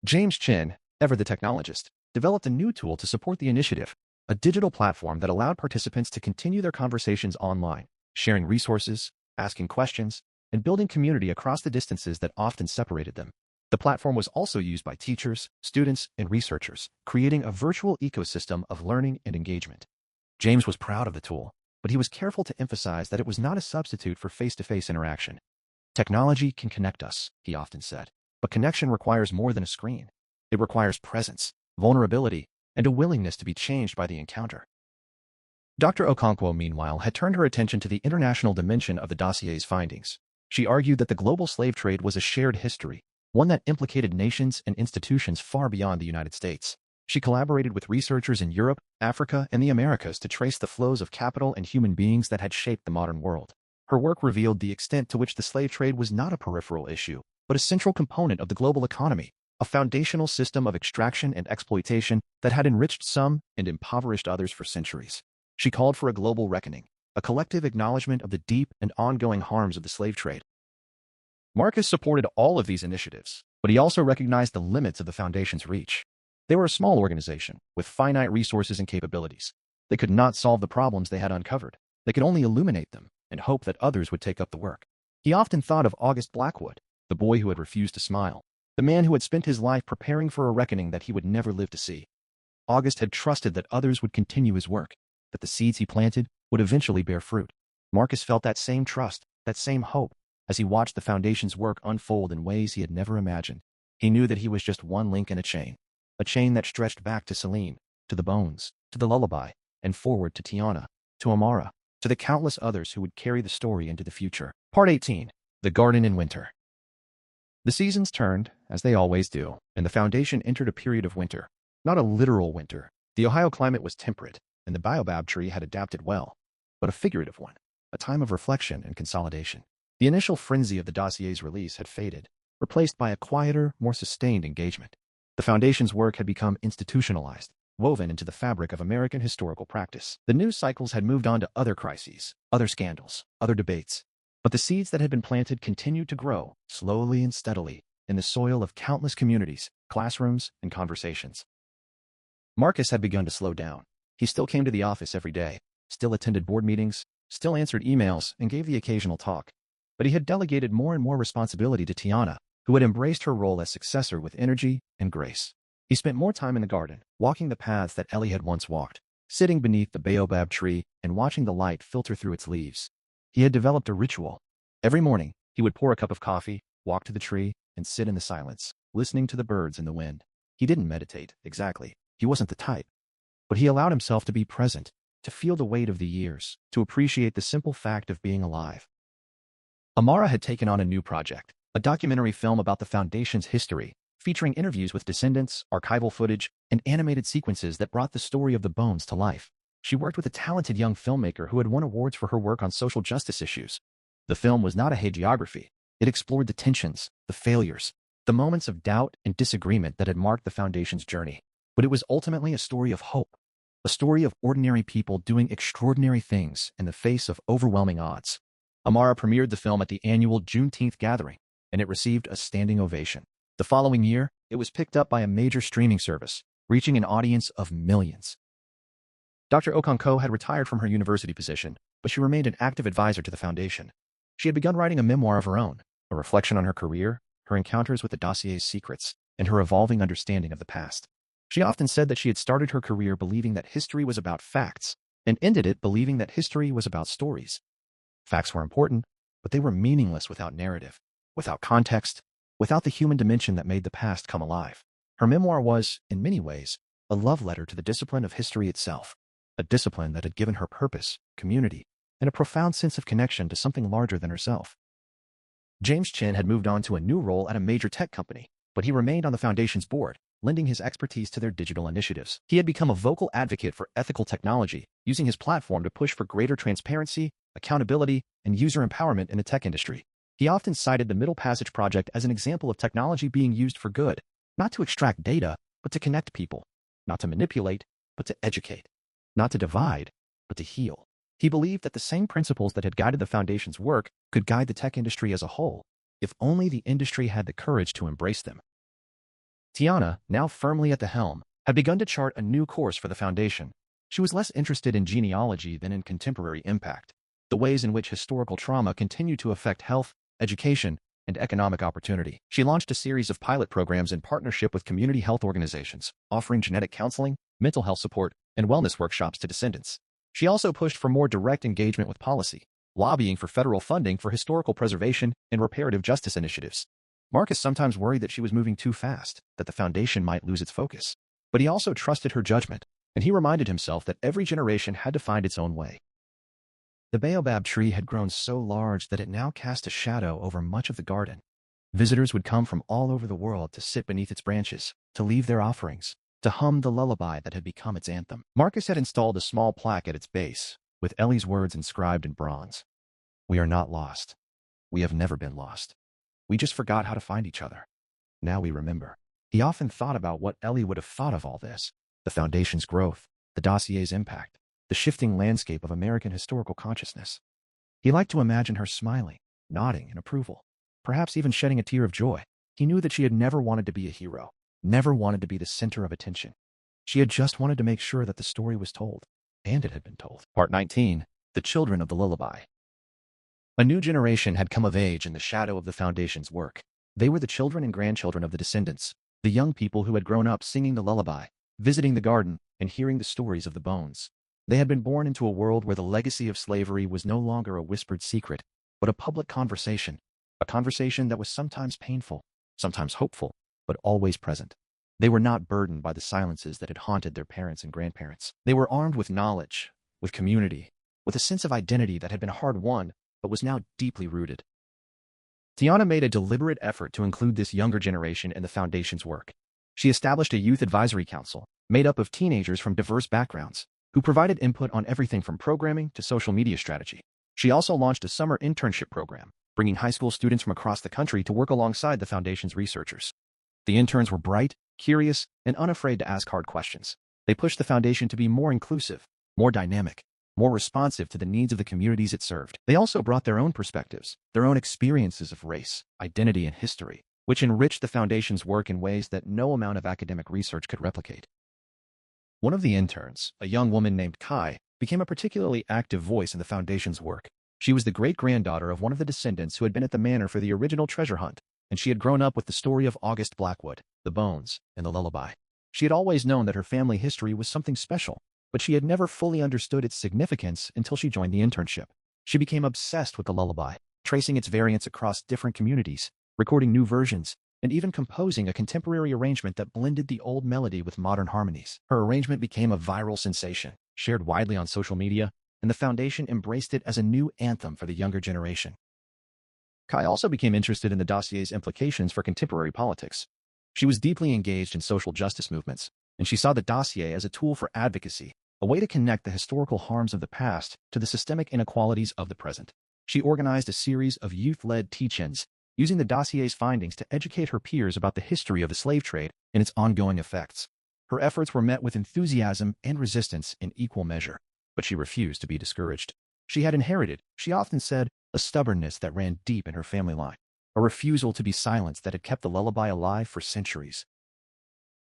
James Chin, ever the technologist, developed a new tool to support the initiative, a digital platform that allowed participants to continue their conversations online, sharing resources, asking questions, and building community across the distances that often separated them. The platform was also used by teachers, students, and researchers, creating a virtual ecosystem of learning and engagement. James was proud of the tool, but he was careful to emphasize that it was not a substitute for face-to-face interaction. "Technology can connect us," he often said, "but connection requires more than a screen. It requires presence, vulnerability, and a willingness to be changed by the encounter." Dr. Okonkwo, meanwhile, had turned her attention to the international dimension of the dossier's findings. She argued that the global slave trade was a shared history, one that implicated nations and institutions far beyond the United States. She collaborated with researchers in Europe, Africa, and the Americas to trace the flows of capital and human beings that had shaped the modern world. Her work revealed the extent to which the slave trade was not a peripheral issue, but a central component of the global economy, a foundational system of extraction and exploitation that had enriched some and impoverished others for centuries. She called for a global reckoning, a collective acknowledgement of the deep and ongoing harms of the slave trade. Marcus supported all of these initiatives, but he also recognized the limits of the Foundation's reach. They were a small organization with finite resources and capabilities. They could not solve the problems they had uncovered. They could only illuminate them and hope that others would take up the work. He often thought of August Blackwood, the boy who had refused to smile, the man who had spent his life preparing for a reckoning that he would never live to see. August had trusted that others would continue his work, that the seeds he planted would eventually bear fruit. Marcus felt that same trust, that same hope, as he watched the Foundation's work unfold in ways he had never imagined. He knew that he was just one link in a chain that stretched back to Celine, to the bones, to the lullaby, and forward to Tiana, to Amara, to the countless others who would carry the story into the future. Part 18. The Garden in Winter. The seasons turned, as they always do, and the Foundation entered a period of winter. Not a literal winter. The Ohio climate was temperate, and the baobab tree had adapted well, but a figurative one, a time of reflection and consolidation. The initial frenzy of the dossier's release had faded, replaced by a quieter, more sustained engagement. The Foundation's work had become institutionalized, woven into the fabric of American historical practice. The news cycles had moved on to other crises, other scandals, other debates. But the seeds that had been planted continued to grow, slowly and steadily, in the soil of countless communities, classrooms, and conversations. Marcus had begun to slow down. He still came to the office every day, still attended board meetings, still answered emails, and gave the occasional talk. But he had delegated more and more responsibility to Tiana, who had embraced her role as successor with energy and grace. He spent more time in the garden, walking the paths that Ellie had once walked, sitting beneath the baobab tree and watching the light filter through its leaves. He had developed a ritual. Every morning, he would pour a cup of coffee, walk to the tree, and sit in the silence, listening to the birds and the wind. He didn't meditate, exactly. He wasn't the type. But he allowed himself to be present, to feel the weight of the years, to appreciate the simple fact of being alive. Amara had taken on a new project, a documentary film about the Foundation's history, featuring interviews with descendants, archival footage, and animated sequences that brought the story of the bones to life. She worked with a talented young filmmaker who had won awards for her work on social justice issues. The film was not a hagiography. It explored the tensions, the failures, the moments of doubt and disagreement that had marked the Foundation's journey. But it was ultimately a story of hope, a story of ordinary people doing extraordinary things in the face of overwhelming odds. Amara premiered the film at the annual Juneteenth gathering, and it received a standing ovation. The following year, it was picked up by a major streaming service, reaching an audience of millions. Dr. Okonkwo had retired from her university position, but she remained an active advisor to the Foundation. She had begun writing a memoir of her own, a reflection on her career, her encounters with the dossier's secrets, and her evolving understanding of the past. She often said that she had started her career believing that history was about facts, and ended it believing that history was about stories. Facts were important, but they were meaningless without narrative, without context, without the human dimension that made the past come alive. Her memoir was, in many ways, a love letter to the discipline of history itself, a discipline that had given her purpose, community, and a profound sense of connection to something larger than herself. James Chen had moved on to a new role at a major tech company, but he remained on the Foundation's board, lending his expertise to their digital initiatives. He had become a vocal advocate for ethical technology, using his platform to push for greater transparency, accountability, and user empowerment in the tech industry. He often cited the Middle Passage project as an example of technology being used for good, not to extract data, but to connect people, not to manipulate, but to educate, not to divide, but to heal. He believed that the same principles that had guided the Foundation's work could guide the tech industry as a whole, if only the industry had the courage to embrace them. Tiana, now firmly at the helm, had begun to chart a new course for the Foundation. She was less interested in genealogy than in contemporary impact, the ways in which historical trauma continued to affect health, education, and economic opportunity. She launched a series of pilot programs in partnership with community health organizations, offering genetic counseling, mental health support, and wellness workshops to descendants. She also pushed for more direct engagement with policy, lobbying for federal funding for historical preservation and reparative justice initiatives. Marcus sometimes worried that she was moving too fast, that the Foundation might lose its focus. But he also trusted her judgment, and he reminded himself that every generation had to find its own way. The baobab tree had grown so large that it now cast a shadow over much of the garden. Visitors would come from all over the world to sit beneath its branches, to leave their offerings, to hum the lullaby that had become its anthem. Marcus had installed a small plaque at its base, with Ellie's words inscribed in bronze. "We are not lost. We have never been lost. We just forgot how to find each other. Now we remember. He often thought about what Ellie would have thought of all this. The Foundation's growth, the dossier's impact, the shifting landscape of American historical consciousness. He liked to imagine her smiling, nodding in approval, perhaps even shedding a tear of joy. He knew that she had never wanted to be a hero, never wanted to be the center of attention. She had just wanted to make sure that the story was told, and it had been told. Part 19. The Children of the Lullaby. A new generation had come of age in the shadow of the Foundation's work. They were the children and grandchildren of the descendants, the young people who had grown up singing the lullaby, visiting the garden, and hearing the stories of the bones. They had been born into a world where the legacy of slavery was no longer a whispered secret, but a public conversation, a conversation that was sometimes painful, sometimes hopeful, but always present. They were not burdened by the silences that had haunted their parents and grandparents. They were armed with knowledge, with community, with a sense of identity that had been hard-won, but was now deeply rooted. Tiana made a deliberate effort to include this younger generation in the Foundation's work. She established a youth advisory council, made up of teenagers from diverse backgrounds, who provided input on everything from programming to social media strategy. She also launched a summer internship program, bringing high school students from across the country to work alongside the Foundation's researchers. The interns were bright, curious, and unafraid to ask hard questions. They pushed the Foundation to be more inclusive, more dynamic, more responsive to the needs of the communities it served. They also brought their own perspectives, their own experiences of race, identity, and history, which enriched the Foundation's work in ways that no amount of academic research could replicate. One of the interns, a young woman named Kai, became a particularly active voice in the Foundation's work. She was the great-granddaughter of one of the descendants who had been at the manor for the original treasure hunt, and she had grown up with the story of August Blackwood, the bones, and the lullaby. She had always known that her family history was something special, but she had never fully understood its significance until she joined the internship. She became obsessed with the lullaby, tracing its variants across different communities, recording new versions, and even composing a contemporary arrangement that blended the old melody with modern harmonies. Her arrangement became a viral sensation, shared widely on social media, and the Foundation embraced it as a new anthem for the younger generation. Kai also became interested in the dossier's implications for contemporary politics. She was deeply engaged in social justice movements, and she saw the dossier as a tool for advocacy, a way to connect the historical harms of the past to the systemic inequalities of the present. She organized a series of youth-led teach-ins, using the dossier's findings to educate her peers about the history of the slave trade and its ongoing effects. Her efforts were met with enthusiasm and resistance in equal measure, but she refused to be discouraged. She had inherited, she often said, a stubbornness that ran deep in her family line, a refusal to be silenced that had kept the lullaby alive for centuries.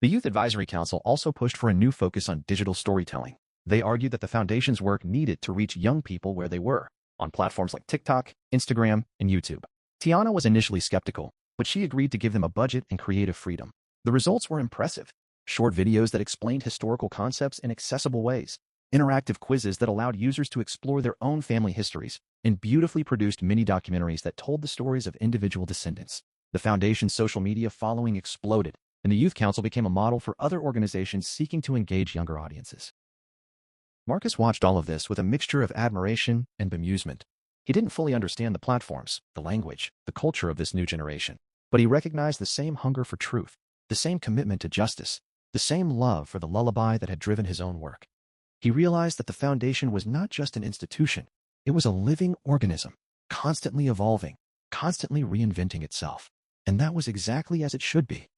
The Youth Advisory Council also pushed for a new focus on digital storytelling. They argued that the Foundation's work needed to reach young people where they were, on platforms like TikTok, Instagram, and YouTube. Tiana was initially skeptical, but she agreed to give them a budget and creative freedom. The results were impressive. Short videos that explained historical concepts in accessible ways, interactive quizzes that allowed users to explore their own family histories, and beautifully produced mini-documentaries that told the stories of individual descendants. The Foundation's social media following exploded, and the Youth Council became a model for other organizations seeking to engage younger audiences. Marcus watched all of this with a mixture of admiration and bemusement. He didn't fully understand the platforms, the language, the culture of this new generation, but he recognized the same hunger for truth, the same commitment to justice, the same love for the lullaby that had driven his own work. He realized that the Foundation was not just an institution, it was a living organism, constantly evolving, constantly reinventing itself. And that was exactly as it should be.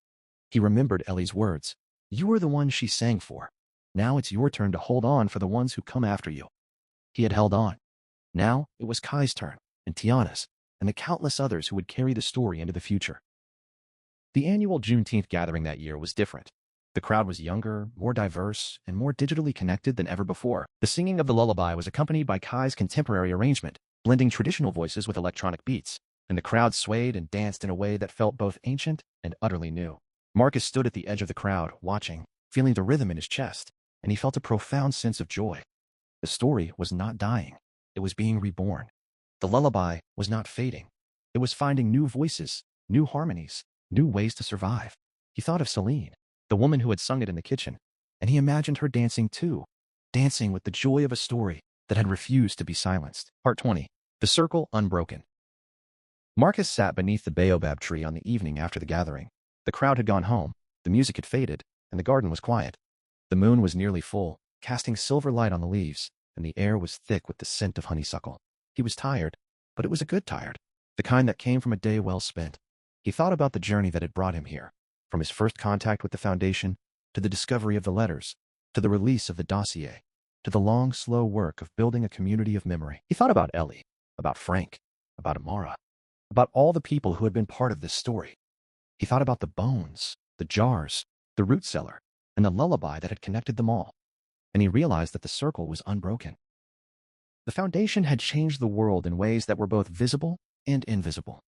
He remembered Ellie's words. You were the one she sang for. Now it's your turn to hold on for the ones who come after you. He had held on. Now it was Kai's turn, and Tiana's, and the countless others who would carry the story into the future. The annual Juneteenth gathering that year was different. The crowd was younger, more diverse, and more digitally connected than ever before. The singing of the lullaby was accompanied by Kai's contemporary arrangement, blending traditional voices with electronic beats, and the crowd swayed and danced in a way that felt both ancient and utterly new. Marcus stood at the edge of the crowd, watching, feeling the rhythm in his chest, and he felt a profound sense of joy. The story was not dying. It was being reborn. The lullaby was not fading. It was finding new voices, new harmonies, new ways to survive. He thought of Celine, the woman who had sung it in the kitchen, and he imagined her dancing too, dancing with the joy of a story that had refused to be silenced. Part 20. The Circle Unbroken. Marcus sat beneath the baobab tree on the evening after the gathering. The crowd had gone home, the music had faded, and the garden was quiet. The moon was nearly full, casting silver light on the leaves, and the air was thick with the scent of honeysuckle. He was tired, but it was a good tired, the kind that came from a day well spent. He thought about the journey that had brought him here, from his first contact with the Foundation, to the discovery of the letters, to the release of the dossier, to the long, slow work of building a community of memory. He thought about Ellie, about Frank, about Amara, about all the people who had been part of this story. He thought about the bones, the jars, the root cellar, and the lullaby that had connected them all. And he realized that the circle was unbroken. The Foundation had changed the world in ways that were both visible and invisible.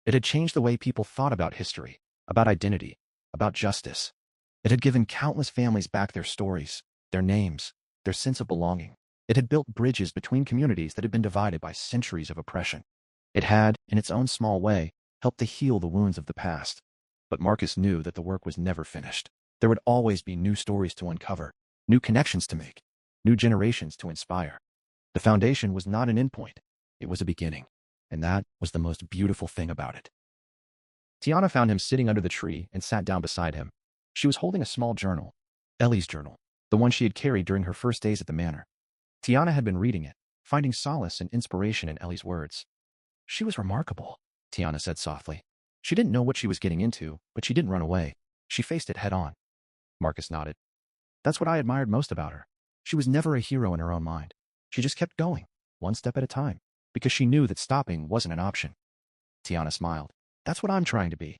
It had changed the way people thought about history, about identity, about justice. It had given countless families back their stories, their names, their sense of belonging. It had built bridges between communities that had been divided by centuries of oppression. It had, in its own small way, helped to heal the wounds of the past. But Marcus knew that the work was never finished. There would always be new stories to uncover, new connections to make, new generations to inspire. The Foundation was not an endpoint. It was a beginning. And that was the most beautiful thing about it. Tiana found him sitting under the tree and sat down beside him. She was holding a small journal, Ellie's journal, the one she had carried during her first days at the manor. Tiana had been reading it, finding solace and inspiration in Ellie's words. She was remarkable, Tiana said softly. She didn't know what she was getting into, but she didn't run away. She faced it head on. Marcus nodded. That's what I admired most about her. She was never a hero in her own mind. She just kept going, one step at a time, because she knew that stopping wasn't an option. Tiana smiled. That's what I'm trying to be.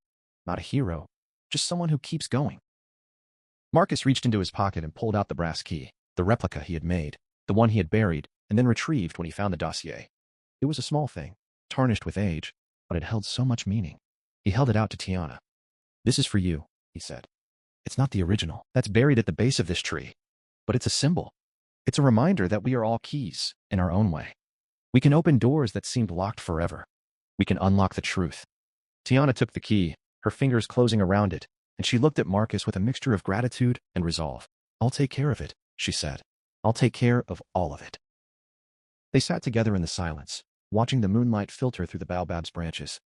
Not a hero, just someone who keeps going. Marcus reached into his pocket and pulled out the brass key, the replica he had made, the one he had buried and then retrieved when he found the dossier. It was a small thing, tarnished with age, but it held so much meaning. He held it out to Tiana. This is for you, he said. It's not the original. That's buried at the base of this tree. But it's a symbol. It's a reminder that we are all keys, in our own way. We can open doors that seemed locked forever. We can unlock the truth. Tiana took the key, her fingers closing around it, and she looked at Marcus with a mixture of gratitude and resolve. I'll take care of it, she said. I'll take care of all of it. They sat together in the silence, watching the moonlight filter through the baobab's branches.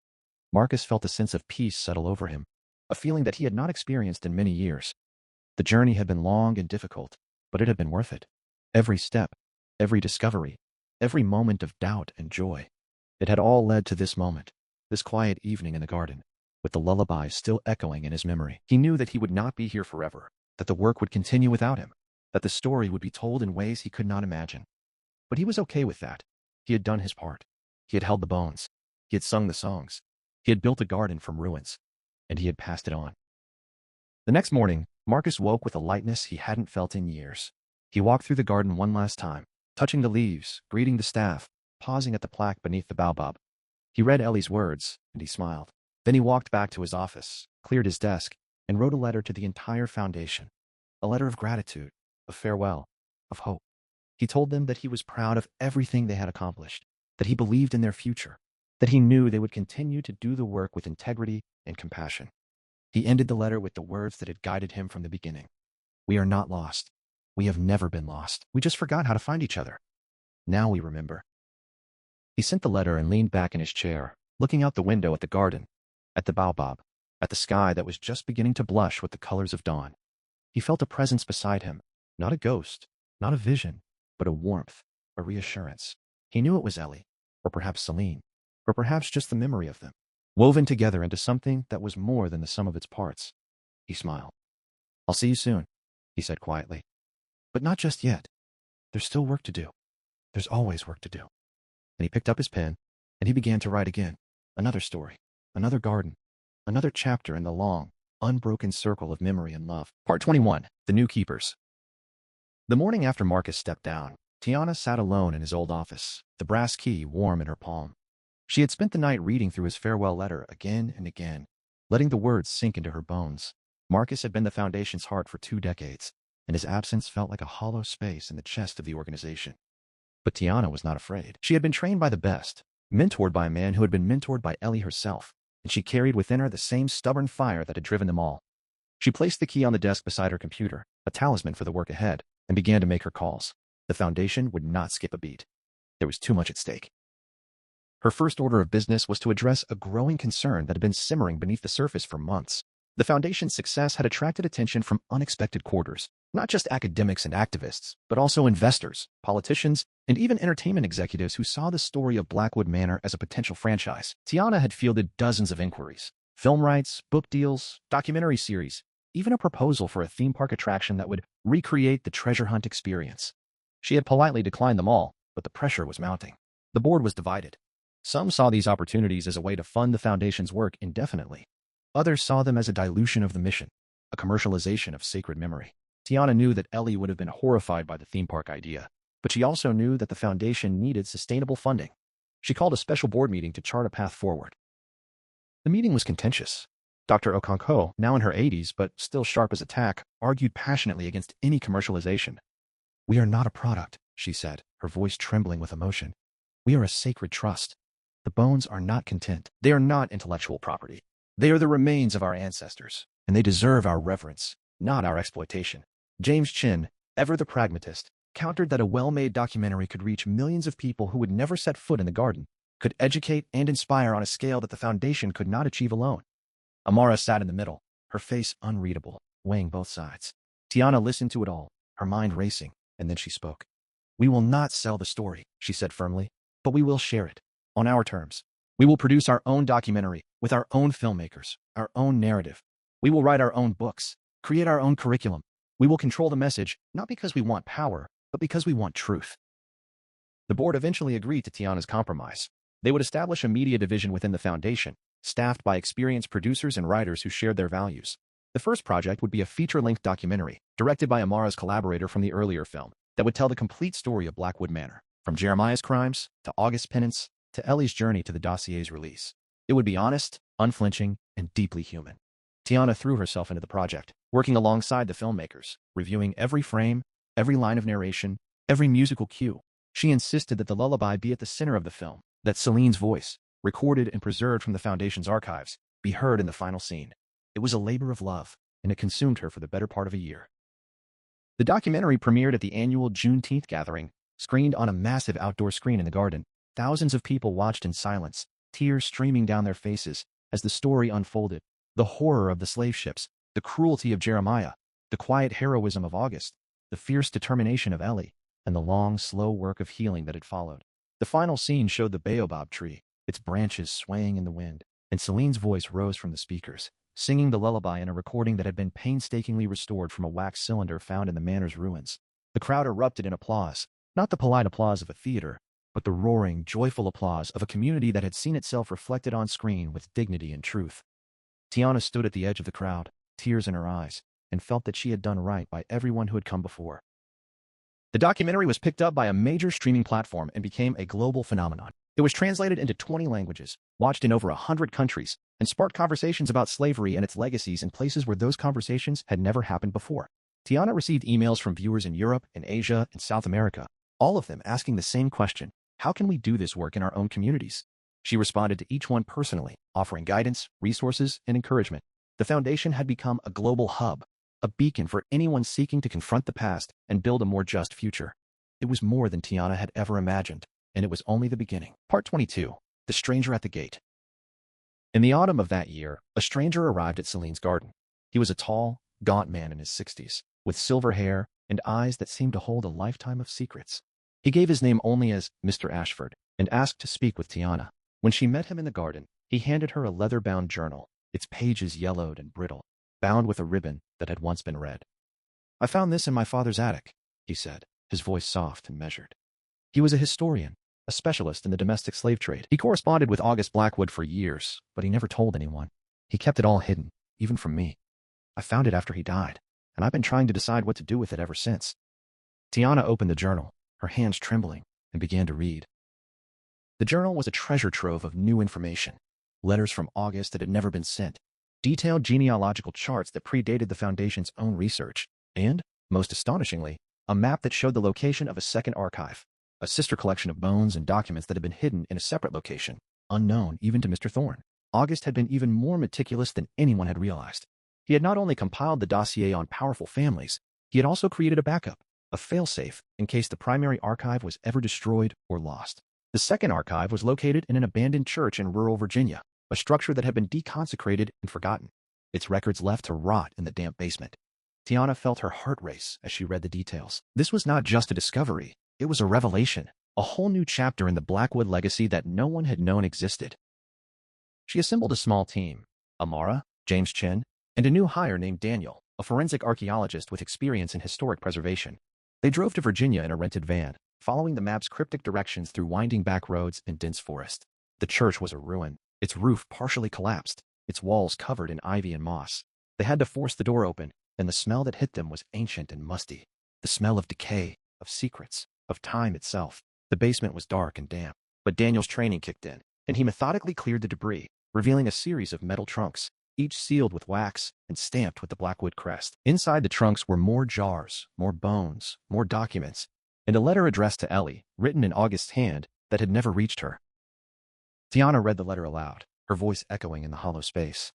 Marcus felt a sense of peace settle over him, a feeling that he had not experienced in many years. The journey had been long and difficult, but it had been worth it. Every step, every discovery, every moment of doubt and joy. It had all led to this moment, this quiet evening in the garden, with the lullaby still echoing in his memory. He knew that he would not be here forever, that the work would continue without him, that the story would be told in ways he could not imagine. But he was okay with that. He had done his part. He had held the bones. He had sung the songs. He had built a garden from ruins, and he had passed it on. The next morning, Marcus woke with a lightness he hadn't felt in years. He walked through the garden one last time, touching the leaves, greeting the staff, pausing at the plaque beneath the baobab. He read Ellie's words, and he smiled. Then he walked back to his office, cleared his desk, and wrote a letter to the entire Foundation. A letter of gratitude, of farewell, of hope. He told them that he was proud of everything they had accomplished, that he believed in their future, that he knew they would continue to do the work with integrity and compassion. He ended the letter with the words that had guided him from the beginning. We are not lost. We have never been lost. We just forgot how to find each other. Now we remember. He sent the letter and leaned back in his chair, looking out the window at the garden, at the baobab, at the sky that was just beginning to blush with the colors of dawn. He felt a presence beside him, not a ghost, not a vision, but a warmth, a reassurance. He knew it was Ellie, or perhaps Celine, or perhaps just the memory of them, woven together into something that was more than the sum of its parts. He smiled. I'll see you soon, he said quietly. But not just yet. There's still work to do. There's always work to do. And he picked up his pen, and he began to write again. Another story, another garden, another chapter in the long, unbroken circle of memory and love. Part 21, The New Keepers. The morning after Marcus stepped down, Tiana sat alone in his old office, the brass key warm in her palm. She had spent the night reading through his farewell letter again and again, letting the words sink into her bones. Marcus had been the Foundation's heart for 2 decades, and his absence felt like a hollow space in the chest of the organization. But Tiana was not afraid. She had been trained by the best, mentored by a man who had been mentored by Ellie herself, and she carried within her the same stubborn fire that had driven them all. She placed the key on the desk beside her computer, a talisman for the work ahead, and began to make her calls. The Foundation would not skip a beat. There was too much at stake. Her first order of business was to address a growing concern that had been simmering beneath the surface for months. The Foundation's success had attracted attention from unexpected quarters, not just academics and activists, but also investors, politicians, and even entertainment executives who saw the story of Blackwood Manor as a potential franchise. Tiana had fielded dozens of inquiries, Film rights, book deals, documentary series, even a proposal for a theme park attraction that would recreate the treasure hunt experience. She had politely declined them all, but the pressure was mounting. The board was divided. Some saw these opportunities as a way to fund the foundation's work indefinitely. Others saw them as a dilution of the mission, a commercialization of sacred memory. Tiana knew that Ellie would have been horrified by the theme park idea, but she also knew that the foundation needed sustainable funding. She called a special board meeting to chart a path forward. The meeting was contentious. Dr. Okonkwo, now in her 80s but still sharp as a tack, argued passionately against any commercialization. "We are not a product," she said, her voice trembling with emotion. "We are a sacred trust. The bones are not content. They are not intellectual property. They are the remains of our ancestors, and they deserve our reverence, not our exploitation." James Chin, ever the pragmatist, countered that a well-made documentary could reach millions of people who would never set foot in the garden, could educate and inspire on a scale that the foundation could not achieve alone. Amara sat in the middle, her face unreadable, weighing both sides. Tiana listened to it all, her mind racing, and then she spoke. "We will not sell the story," she said firmly, "but we will share it, on our terms. We will produce our own documentary, with our own filmmakers, our own narrative. We will write our own books, create our own curriculum. We will control the message, not because we want power, but because we want truth." The board eventually agreed to Tiana's compromise. They would establish a media division within the foundation, staffed by experienced producers and writers who shared their values. The first project would be a feature-length documentary, directed by Amara's collaborator from the earlier film, that would tell the complete story of Blackwood Manor, from Jeremiah's crimes, to August's penance, to Ellie's journey to the dossier's release. It would be honest, unflinching, and deeply human. Tiana threw herself into the project, working alongside the filmmakers, reviewing every frame, every line of narration, every musical cue. She insisted that the lullaby be at the center of the film, that Celine's voice, recorded and preserved from the Foundation's archives, be heard in the final scene. It was a labor of love, and it consumed her for the better part of a year. The documentary premiered at the annual Juneteenth gathering, screened on a massive outdoor screen in the garden. Thousands of people watched in silence, tears streaming down their faces as the story unfolded. The horror of the slave ships, the cruelty of Jeremiah, the quiet heroism of August, the fierce determination of Ellie, and the long, slow work of healing that had followed. The final scene showed the baobab tree, its branches swaying in the wind, and Celine's voice rose from the speakers, singing the lullaby in a recording that had been painstakingly restored from a wax cylinder found in the manor's ruins. The crowd erupted in applause, not the polite applause of a theater, but the roaring, joyful applause of a community that had seen itself reflected on screen with dignity and truth. Tiana stood at the edge of the crowd, tears in her eyes, and felt that she had done right by everyone who had come before. The documentary was picked up by a major streaming platform and became a global phenomenon. It was translated into 20 languages, watched in over 100 countries, and sparked conversations about slavery and its legacies in places where those conversations had never happened before. Tiana received emails from viewers in Europe and Asia and South America, all of them asking the same question: how can we do this work in our own communities? She responded to each one personally, offering guidance, resources, and encouragement. The foundation had become a global hub, a beacon for anyone seeking to confront the past and build a more just future. It was more than Tiana had ever imagined, and it was only the beginning. Part 22. The Stranger at the Gate. In the autumn of that year, a stranger arrived at Celine's garden. He was a tall, gaunt man in his 60s, with silver hair and eyes that seemed to hold a lifetime of secrets. He gave his name only as Mr. Ashford and asked to speak with Tiana. When she met him in the garden, he handed her a leather-bound journal, its pages yellowed and brittle, bound with a ribbon that had once been red. "I found this in my father's attic," he said, his voice soft and measured. He was a historian, a specialist in the domestic slave trade. He corresponded with August Blackwood for years, but he never told anyone. He kept it all hidden, even from me. I found it after he died, and I've been trying to decide what to do with it ever since. Tiana opened the journal, her hands trembling, and began to read. The journal was a treasure trove of new information. Letters from August that had never been sent, detailed genealogical charts that predated the Foundation's own research, and, most astonishingly, a map that showed the location of a second archive, a sister collection of bones and documents that had been hidden in a separate location, unknown even to Mr. Thorne. August had been even more meticulous than anyone had realized. He had not only compiled the dossier on powerful families, he had also created a backup, a failsafe, in case the primary archive was ever destroyed or lost. The second archive was located in an abandoned church in rural Virginia, a structure that had been deconsecrated and forgotten, its records left to rot in the damp basement. Tiana felt her heart race as she read the details. This was not just a discovery, it was a revelation, a whole new chapter in the Blackwood legacy that no one had known existed. She assembled a small team, Amara, James Chen, and a new hire named Daniel, a forensic archaeologist with experience in historic preservation. They drove to Virginia in a rented van, following the map's cryptic directions through winding back roads and dense forest. The church was a ruin, its roof partially collapsed, its walls covered in ivy and moss. They had to force the door open, and the smell that hit them was ancient and musty. The smell of decay, of secrets, of time itself. The basement was dark and damp, but Daniel's training kicked in, and he methodically cleared the debris, revealing a series of metal trunks, each sealed with wax and stamped with the Blackwood crest. Inside the trunks were more jars, more bones, more documents, and a letter addressed to Ellie, written in August's hand, that had never reached her. Tiana read the letter aloud, her voice echoing in the hollow space.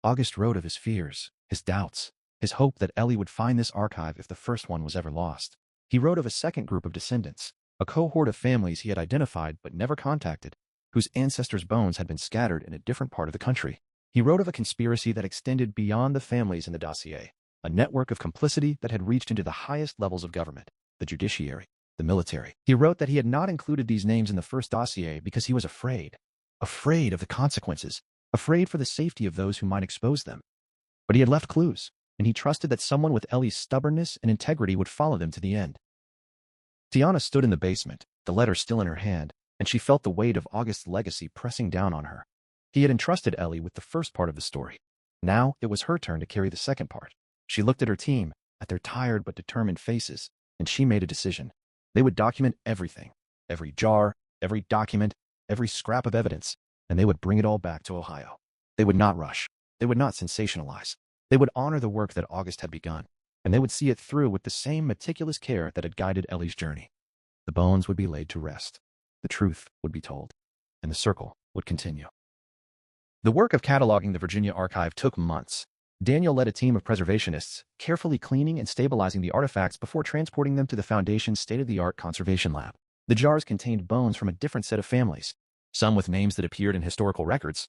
August wrote of his fears, his doubts, his hope that Ellie would find this archive if the first one was ever lost. He wrote of a second group of descendants, a cohort of families he had identified but never contacted, whose ancestors' bones had been scattered in a different part of the country. He wrote of a conspiracy that extended beyond the families in the dossier, a network of complicity that had reached into the highest levels of government, the judiciary, the military. He wrote that he had not included these names in the first dossier because he was afraid of the consequences, afraid for the safety of those who might expose them. But he had left clues, and he trusted that someone with Ellie's stubbornness and integrity would follow them to the end. Tiana stood in the basement, the letter still in her hand, and she felt the weight of August's legacy pressing down on her. He had entrusted Ellie with the first part of the story. Now it was her turn to carry the second part. She looked at her team, at their tired but determined faces, and she made a decision. They would document everything, every jar, every document, every scrap of evidence, and they would bring it all back to Ohio. They would not rush. They would not sensationalize. They would honor the work that August had begun, and they would see it through with the same meticulous care that had guided Ellie's journey. The bones would be laid to rest. The truth would be told, and the circle would continue. The work of cataloging the Virginia archive took months. Daniel led a team of preservationists, carefully cleaning and stabilizing the artifacts before transporting them to the Foundation's state-of-the-art conservation lab. The jars contained bones from a different set of families, some with names that appeared in historical records,